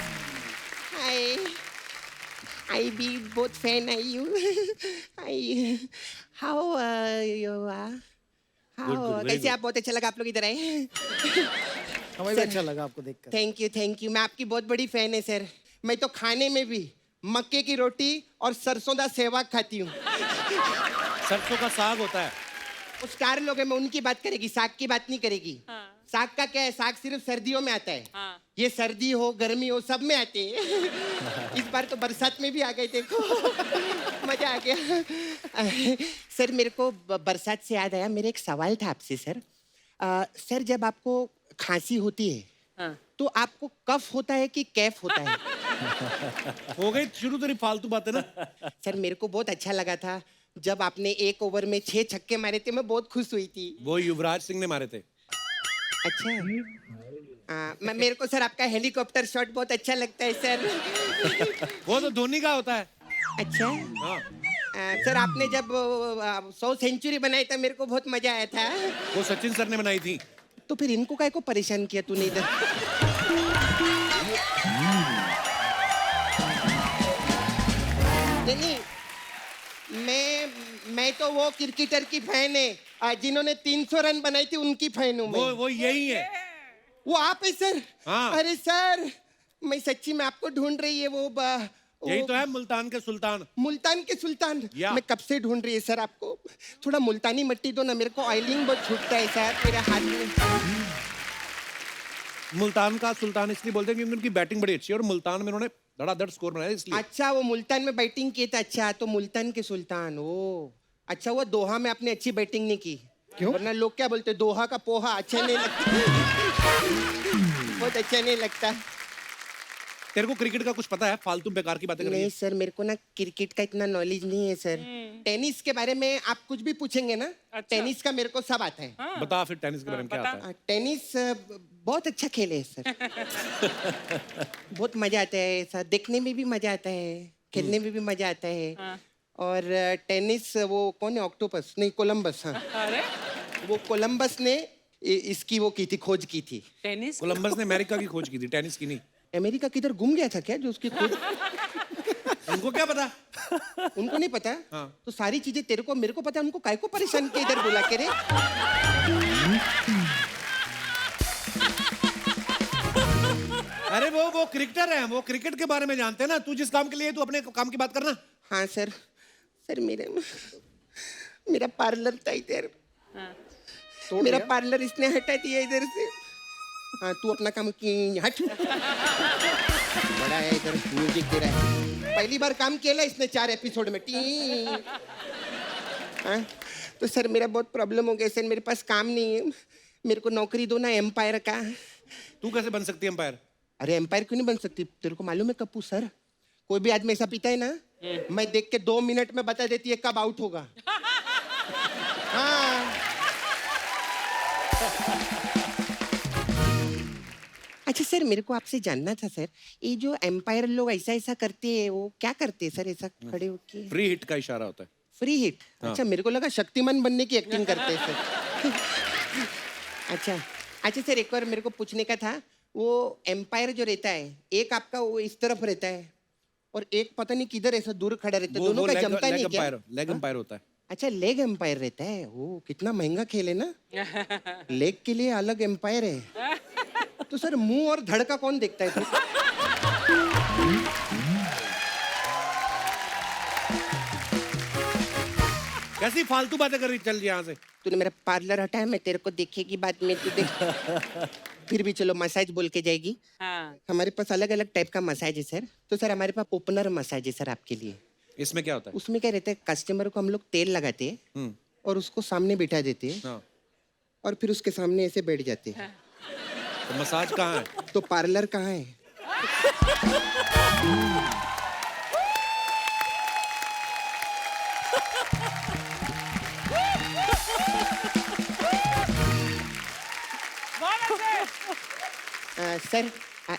Hi I be both fan I you. I how you are how कैसे आप? बहुत अच्छा लगा आप लोग इधर आए। हमें भी अच्छा लगा आपको देखकर। थैंक यू मैं आपकी बहुत बड़ी फैन है सर। मैं तो खाने में भी मक्के की रोटी और सरसों का सेवा खाती हूँ। सरसों का साग होता है। वो स्टार लोग हैं, मैं उनकी बात करेगी, साग की बात नहीं करेगी। साग का क्या है, साग सिर्फ सर्दियों में आता है। ये सर्दी हो गर्मी हो सब में आते हैं। इस बार तो बरसात में भी आ गए, देखो मजा आ गया। सर मेरे को बरसात से याद आया, मेरा एक सवाल था आपसे सर। सर जब आपको खांसी होती है तो आपको कफ होता है कि कैफ होता है? हो गई शुरू तेरी फालतू बातें ना। सर मेरे को बहुत अच्छा लगा था जब आपने एक ओवर में 6 छक्के मारे थे, मैं बहुत खुश हुई थी। वो युवराज सिंह ने मारे थे। अच्छा मेरे को सर आपका हेलीकॉप्टर शॉट बहुत अच्छा लगता है सर। वो तो धोनी का होता है। अच्छा हाँ। सर आपने जब 100 सेंचुरी बनाई था मेरे को बहुत मजा आया था। वो सचिन सर ने बनाई थी। तो फिर इनको काय को परेशान किया तूने इधर? नहीं मैं तो वो क्रिकेटर की फैन है जिन्होंने 300 रन बनाई थी, उनकी फैन हूँ मैं। वो यही है। वो आप है सर? हाँ। अरे सर मैं सच्ची में आपको ढूंढ रही है वो यही तो है मुल्तान के सुल्तान। मुल्तान के सुल्तान। या। मैं कब से ढूंढ रही है सर आपको। थोड़ा मुल्तानी मिट्टी दो ना, मेरे को ऑयलिंग बहुत छूटता है सर मेरे हाथ में। मुल्तान का सुल्तान इसलिए बोलते हैं क्योंकि उनकी बैटिंग बड़ी अच्छी है और मुल्तान में उन्होंने धड़ाधड़ स्कोर बनाया इसलिए। अच्छा वो मुल्तान में बैटिंग की था। अच्छा तो मुल्तान के सुल्तान। ओ अच्छा वो दोहा में आपने अच्छी बैटिंग नहीं की? क्यों? वरना लोग क्या बोलते, दोहा का पोहा अच्छा नहीं लगता। बहुत अच्छा नहीं लगता। तेरे को क्रिकेट का कुछ पता है? फालतू बेकार की बातें कर रही नहीं है। सर मेरे को ना क्रिकेट का इतना नॉलेज नहीं है सर। टेनिस के बारे में आप कुछ भी पूछेंगे ना, टेनिस का मेरे को सब आता है। बता फिर टेनिस के बारे में क्या आता है? टेनिस बहुत अच्छा खेल है सर। बहुत मजा आता है सर, देखने में भी मजा आता है, खेलने में भी मजा आता है। और टेनिस वो कौन है, ऑक्टोपस नहीं कोलंबस। हाँ अरे वो कोलंबस ने इसकी वो की थी, खोज की थी। टेनिस कोलंबस ने अमेरिका की खोज की थी, टेनिस की नहीं। अमेरिका किधर गुम गया था क्या जो उसकी खोज? उनको क्या पता? उनको नहीं पता। हाँ। तो सारी चीजें तेरे को मेरे को पता है, उनको काय को परेशान किया इधर बुला के रे? अरे वो क्रिकेटर है, वो क्रिकेट के बारे में जानते हैं ना। तू जिस काम के लिए तू अपने काम की बात करना। हाँ सर। सर मेरा पार्लर था इधर। मेरा पार्लर इसने हटा दिया इधर से। हाँ तू अपना काम की हट। बड़ा है इधर म्यूजिक दे रहा है। पहली बार काम किया इसने 4 एपिसोड में टी। हाँ तो सर मेरा बहुत प्रॉब्लम हो गया सर, मेरे पास काम नहीं है, मेरे को नौकरी दो ना एम्पायर का। तू कैसे बन सकती है एम्पायर? अरे एम्पायर क्यों नहीं बन सकती? तेरे को मालूम है कप्पू सर, कोई भी आदमी ऐसा पीता है ना, मैं देख के 2 मिनट में बता देती है कब आउट होगा। हाँ अच्छा सर मेरे को आपसे जानना था सर, ये जो एम्पायर लोग ऐसा ऐसा करते हैं वो क्या करते हैं सर ऐसा खड़े होके? फ्री हिट का इशारा होता है। Free hit? हाँ। अच्छा मेरे को लगा शक्तिमान बनने की एक्टिंग करते हैं सर। अच्छा सर एक बार मेरे को पूछने का था, वो एम्पायर जो रहता है एक आपका वो इस तरफ रहता है और एक पता नहीं किधर ऐसा दूर खड़ा रहता है, दोनों का जमता नहीं क्या? लेग एम्पायर होता है। अच्छा लेग एम्पायर रहता है। वो कितना महंगा खेल है ना। लेग के लिए अलग एम्पायर है। तो सर मुंह और धड़ का कौन देखता है? कैसी फालतू बातें कर रही, चल यहाँ से। तूने मेरा पार्लर हटाया, मैं तेरे को देखेगी बाद में तू देख। फिर भी चलो मसाज बोल के जाएगी। हाँ हमारे पास अलग अलग टाइप का मसाज है सर। तो सर हमारे पास ओपनर मसाज है सर आपके लिए। इसमें क्या होता है? उसमें क्या रहता है, कस्टमर को हम लोग तेल लगाते हैं और उसको सामने बिठा देते हैं हाँ। और फिर उसके सामने ऐसे बैठ जाते हैं। तो मसाज कहाँ है? तो पार्लर कहाँ है? सर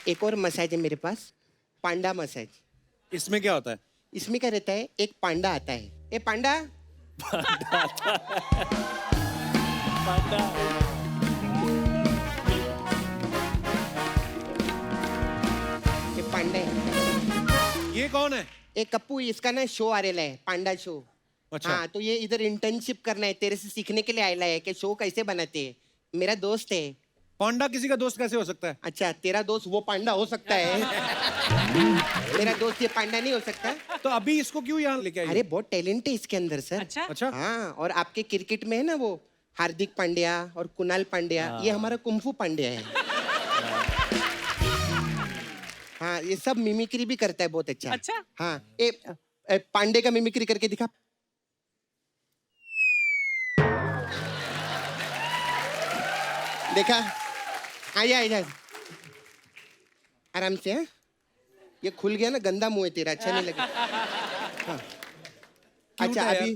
एक और मसाज है मेरे पास, पांडा मसाज। इसमें क्या होता है? इसमें क्या रहता है, एक पांडा आता है। ए पांडा, ये पांडा है। ये कौन है? ए कप्पू, इसका ना शो आ रहा है, पांडा शो। अच्छा। हाँ, तो ये इधर इंटर्नशिप करना है, तेरे से सीखने के लिए आया है कि शो कैसे बनाते हैं। मेरा दोस्त है। पांडा किसी का दोस्त कैसे हो सकता है? अच्छा, तेरा दोस्त वो पांडा हो सकता है। मेरा दोस्त ये पांडा नहीं हो सकता। तो अभी इसको क्यों यहाँ लेके आई? अरे बहुत टैलेंट है इसके अंदर सर। अच्छा अच्छा। हाँ, और आपके क्रिकेट में है ना वो हार्दिक पांड्या और कुणाल पांड्या, ये हमारा कुंफू पांड्या है। हाँ, ये सब मिमिक्री भी करता है बहुत अच्छा। अच्छा। हाँ, पांडे का मिमिक्री करके दिखा। देखा? आजा आजा, आराम से। हाँ, ये खुल गया ना, गंदा मुंह है तेरा, अच्छा नहीं लगा। हाँ। अच्छा, है अभी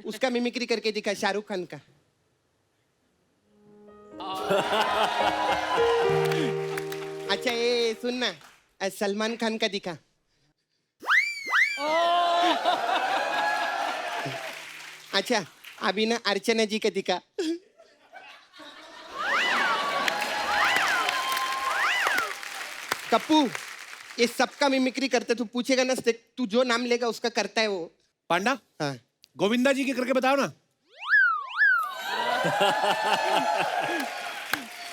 उसका मिमिक्री करके दिखा, शाहरुख खान का। अच्छा, ये सुनना, सलमान खान का दिखा। अच्छा, अभी ना अर्चना जी का दिखा। कप्पू, ये सबका मिमिक्री करते, तू पूछेगा ना, तू जो नाम लेगा उसका करता है वो। पांडा, हाँ। गोविंदा जी के करके बताओ ना।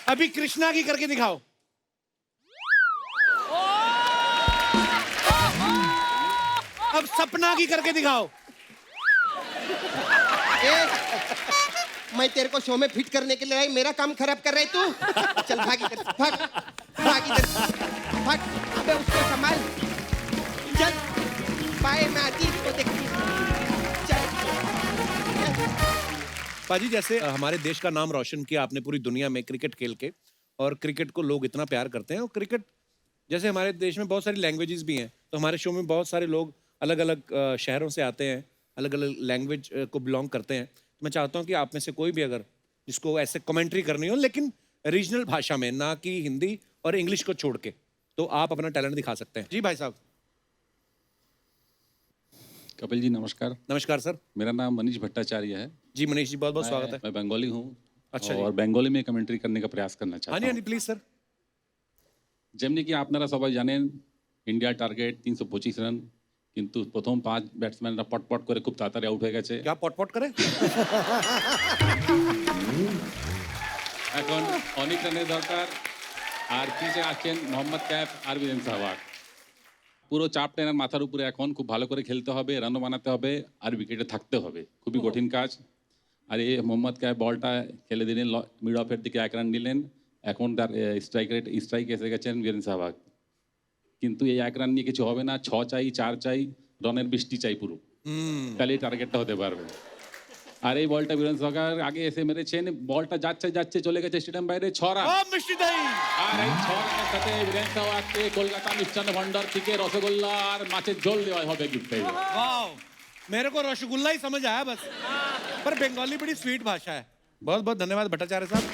अभी कृष्णा की करके दिखाओ। अब सपना की करके दिखाओ। मैं तेरे को शो में फिट करने के लिए आई, मेरा काम खराब कर रहा है तू। चल भाग इधर, भाग भाग इधर, भाग। अबे उसको संभाल, चल। बाय, मैं आती इसको देखती। चल। पाजी, जैसे हमारे देश का नाम रोशन किया आपने पूरी दुनिया में क्रिकेट खेल के, और क्रिकेट को लोग इतना प्यार करते हैं, और क्रिकेट जैसे हमारे देश में बहुत सारी लैंग्वेजेस भी हैं, तो हमारे शो में बहुत सारे लोग अलग अलग शहरों से आते हैं, अलग अलग लैंग्वेज को बिलोंग करते हैं। तो मैं चाहता हूँ कि आप में से कोई भी अगर जिसको ऐसे कमेंट्री करनी हो, लेकिन रीजनल भाषा में, ना कि हिंदी और इंग्लिश को छोड़ के, तो आप अपना टैलेंट दिखा सकते हैं। जी भाई साहब। कपिल जी नमस्कार। नमस्कार सर। मेरा नाम मनीष भट्टाचार्य है। जी मनीष जी, बहुत बहुत स्वागत है। मैं बंगाली हूँ। अच्छा जी। और बंगाली में कमेंट्री करने का प्रयास करना हाँ चाहता जी, हूँ। हाँ जी, प्लीज सर। যেমনি কি আপনারা সবাই জানেন ইন্ডিয়ার টার্গেট 325 রান, কিন্তু প্রথম 5 ব্যাটসম্যানরা পটপট করে খুব তাড়াতাড়ি আউট হয়ে গেছে। क्या पॉट करे? এখন অনেক রানের দরকার, আর পিছে আছেন মোহাম্মদ ক্যাফ আর বীরেন সেহবাগ। পুরো চাপ টেনার মাথার উপরে এখন খুব ভালো করে খেলতে হবে, রানও বানাতে হবে, আর উইকেটে থাকতে হবে। খুবই কঠিন কাজ। আর এই মোহাম্মদ ক্যাফ বলটা খেলে দিলেন মিড অফের দিকে 1 রান নিলেন। এখন তার স্ট্রাইক এসে গেছেন বীরেন সেহবাগ। কিন্তু এই 1 রান নিয়ে কিছু হবে না, 6 চাই, 4 চাই, রানের বৃষ্টি চাই পুরো, তাহলেই টার্গেটটা হতে পারবে। আর এই বলটা বীরেন সেহবাগ আগে এসে মেরেছেন, বলটা যাচ্ছে যাচ্ছে চলে গেছে স্টেডিয়াম বাইরে, 6 রান। আর এই 6 রানের সাথে বীরেন সেহবাগকে কলকাতা মিষ্টান্ন ভান্ডার থেকে রসগোল্লা আর মাছের ঝোল দেওয়া হবে গিফট হিসেবে। वाह, मेरे को रसगुल्ला ही समझ आया बस, पर बंगाली बड़ी स्वीट भाषा है। बहुत बहुत धन्यवाद भट्टाचार्य साहब।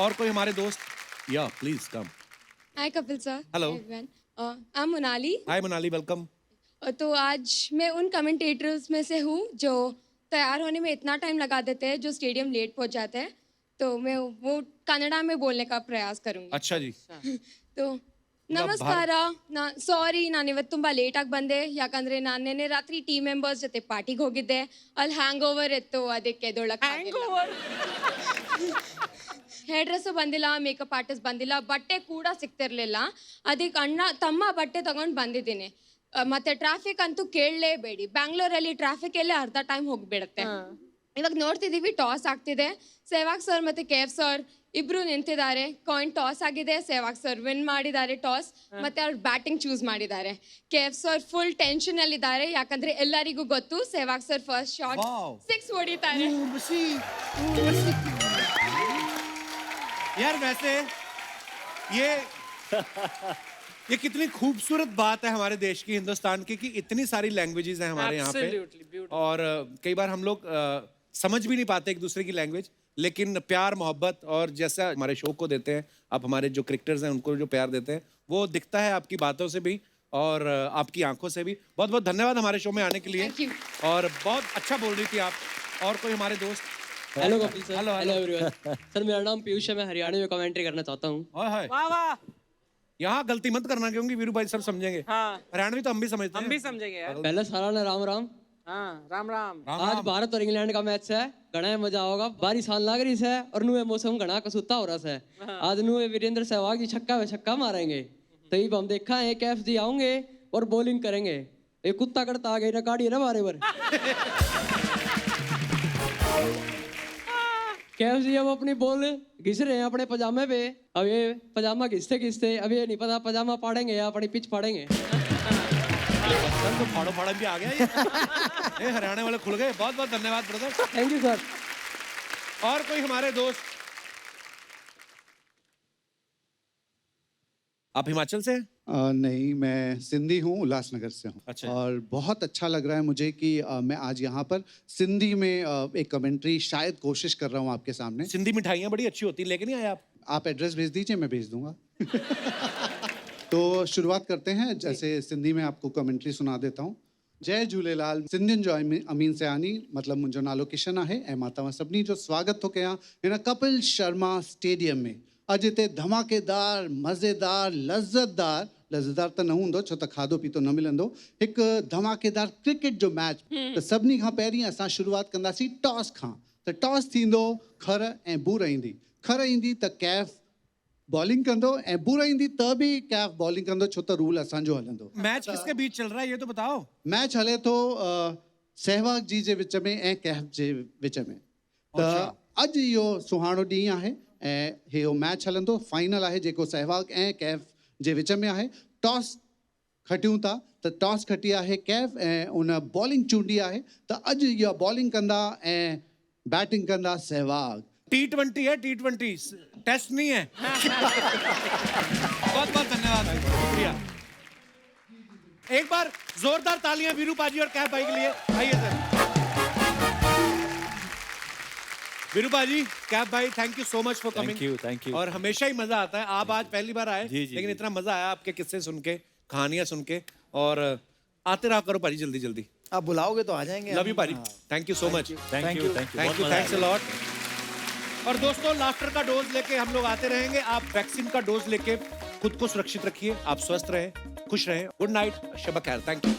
और कोई हमारे दोस्त? या please come. Hi Kapil sir. Hello. I am Monali. Hi Monali, welcome. तो आज मैं उन कमेंटेटर्स में से हूँ जो तैयार होने में इतना टाइम लगा देते हैं, जो स्टेडियम लेट पहुँच जाते हैं। तो मैं वो कन्नड़ा में बोलने का प्रयास करूँगी। अच्छा जी। तो ನಮಸ್ಕಾರ. ಸಾರಿ, ನಾನು ಇವತ್ತು ತುಂಬ ಲೇಟಾಗಿ ಬಂದೆ, ಯಾಕಂದರೆ ನಾನು ನೆನ್ನೆ ರಾತ್ರಿ ಟೀಮ್ ಮೆಂಬರ್ಸ್ ಜೊತೆ ಪಾರ್ಟಿಗೆ ಹೋಗಿದ್ದೆ. ಅಲ್ಲಿ ಹ್ಯಾಂಗ್ ಓವರ್ ಇತ್ತು, ಅದಕ್ಕೆ ಎದ್ದೊಳಕ್ಕೆ ಹೇರ್ ಡ್ರೆಸ್ಸು ಬಂದಿಲ್ಲ, ಮೇಕಪ್ ಆರ್ಟಿಸ್ಟ್ ಬಂದಿಲ್ಲ, ಬಟ್ಟೆ ಕೂಡ ಸಿಗ್ತಿರ್ಲಿಲ್ಲ. ಅದಕ್ಕೆ ತಮ್ಮ ಬಟ್ಟೆ ತಗೊಂಡು ಬಂದಿದ್ದೀನಿ. ಮತ್ತೆ ಟ್ರಾಫಿಕ್ ಅಂತೂ ಕೇಳಲೇಬೇಡಿ, ಬ್ಯಾಂಗ್ಳೂರಲ್ಲಿ ಟ್ರಾಫಿಕ್ ಎಲ್ಲೇ ಅರ್ಧ ಟೈಮ್ ಹೋಗ್ಬಿಡುತ್ತೆ. ಇವಾಗ ನೋಡ್ತಿದ್ದೀವಿ, ಟಾಸ್ ಆಗ್ತಿದೆ. ಸೆಹ್ವಾಗ್ ಸರ್ ಮತ್ತೆ KF ಸರ್ ಇಬ್ರು ನಿಂತಿದ್ದಾರೆ. ಕಾಯಿನ್ ಟಾಸ್ ಆಗಿದೆ, ಸೆಹ್ವಾಗ್ ಸರ್ ವಿನ್ ಮಾಡಿದ್ದಾರೆ ಟಾಸ್, ಮತ್ತೆ ಅವ್ರು ಬ್ಯಾಟಿಂಗ್ ಚೂಸ್ ಮಾಡಿದ್ದಾರೆ. KF ಸರ್ ಫುಲ್ ಟೆನ್ಷನ್ ಅಲ್ಲಿ ಇದ್ದಾರೆ, ಯಾಕಂದ್ರೆ ಎಲ್ಲರಿಗೂ ಗೊತ್ತು ಸೆಹ್ವಾಗ್ ಸರ್ ಫಸ್ಟ್ ಶಾಟ್ 6 ಹೊಡಿತಾರೆ. यार वैसे ये कितनी खूबसूरत बात है हमारे देश की, हिंदुस्तान की, कि इतनी सारी लैंग्वेजेस हैं हमारे यहाँ पे। Absolutely beautiful. और कई बार हम लोग समझ भी नहीं पाते एक दूसरे की लैंग्वेज, लेकिन प्यार मोहब्बत और जैसा हमारे शो को देते हैं आप, हमारे जो क्रिकेटर्स हैं उनको जो प्यार देते हैं, वो दिखता है आपकी बातों से भी और आपकी आंखों से भी। बहुत बहुत धन्यवाद हमारे शो में आने के लिए। Thank you. और बहुत अच्छा बोल रही थी आप। और कोई हमारे दोस्त? Hello Kapil sir. Hello, hello everyone. Sir मेरा नाम पीयूष है, मैं हरियाणा में कमेंट्री करना चाहता हूँ। हाय वाह वाह। यहाँ गलती मत करना क्योंकि वीरू भाई सब समझेंगे। हाँ हरियाणवी तो हम भी समझते हैं। हम भी समझेंगे यार। पहले सारा ने राम राम। हाँ राम राम। आज भारत और इंग्लैंड का मैच है, घना मजा होगा। बारिश आने लग रही है और नुए मौसम घना कसूता हो रहा है। आज नुए वीरेंद्र सहवाग जी छक्का पे छक्का मारेंगे, तो ये हम देखा है कैफ जी आऊंगे और बॉलिंग करेंगे। ये कुत्ता करता आ गई रिकॉर्ड है ना बारे बार। कैफ जी अब अपनी बॉल घिस रहे हैं अपने पजामे पे। अब ये पजामा घिसते घिसते अब ये नहीं पता पजामा फाड़ेंगे या अपनी पिच फाड़ेंगे। सर तो फाड़ो फाड़ा भी आ गया ये हरियाणा वाले खुल गए। बहुत बहुत धन्यवाद ब्रदर। Thank you sir. और कोई हमारे दोस्त? आप हिमाचल से हैं? नहीं, मैं सिंधी हूँ, उल्लासनगर से हूँ। अच्छा। और बहुत अच्छा लग रहा है मुझे कि मैं आज यहाँ पर सिंधी में एक कमेंट्री शायद कोशिश कर रहा हूँ आपके सामने। सिंधी मिठाइयाँ बड़ी अच्छी होती, लेके नहीं आए आप? आप एड्रेस भेज दीजिए, मैं भेज दूंगा। तो शुरुआत करते हैं। जैसे सिंधी में आपको कमेंट्री सुना देता हूँ। जय झूलेलाल। सिंधियुनि जो अमीन सयानी, मतलब मुंहिंजो नालो किशन आहे ऐं मां तव्हां सभिनी जो स्वागत थो कयां हिन कपिल शर्मा स्टेडियम में। अॼु हिते धमाकेदार, मज़ेदार, लज़्ज़तदार त न हूंदो छो त खाधो पीतो न मिलंदो, हिकु धमाकेदार क्रिकेट जो मैच। त सभिनी खां पहिरीं असां शुरूआत कंदासीं टॉस खां। त टॉस थींदो खर ऐं बूर ईंदी। खर ईंदी त कैफ बॉलिंग कंदो ऐं बूर ईंदी त बि कैफ बॉलिंग कंदो, छो त रूल असांजो हलंदो। मैच किसके बीच चल रहा है ये तो बताओ। मैच हले थो सहवाग जी जे विच में ऐं कैफ जे विच में। त अॼु इहो सुहानो ॾींहुं आहे ऐं इहो मैच हलंदो। फाइनल आहे जेको सहवाग ऐं कैफ जे विच में आहे। टॉस खटियूं था त टॉस खटी आहे कैफ ऐं उन बॉलिंग चूंडी आहे। त अॼु इहा बॉलिंग कंदा ऐं बैटिंग कंदा सहवाग। T20 है, T20 टेस्ट नहीं है। बहुत बहुत धन्यवाद, शुक्रिया। एक बार जोरदार तालियां वीरू पाजी और कैफ भाई के लिए। आइए सर। वीरू पाजी, कैफ भाई, thank you so much for coming. Thank you. और हमेशा ही मजा आता है। आप आज पहली बार आए, जी, लेकिन जी। इतना मजा आया आपके किस्से सुन के, कहानियां सुन के। और आते रहा करो पाजी जल्दी जल्दी। आप बुलाओगे तो आ जाएंगे। लव यू पाजी, thank you so much. Thank you. Thanks a lot. और दोस्तों, लाफ्टर का डोज लेके हम लोग आते रहेंगे। आप वैक्सीन का डोज लेके खुद को सुरक्षित रखिए। आप स्वस्थ रहें, खुश रहें। गुड नाइट, शब खैर। Thank you.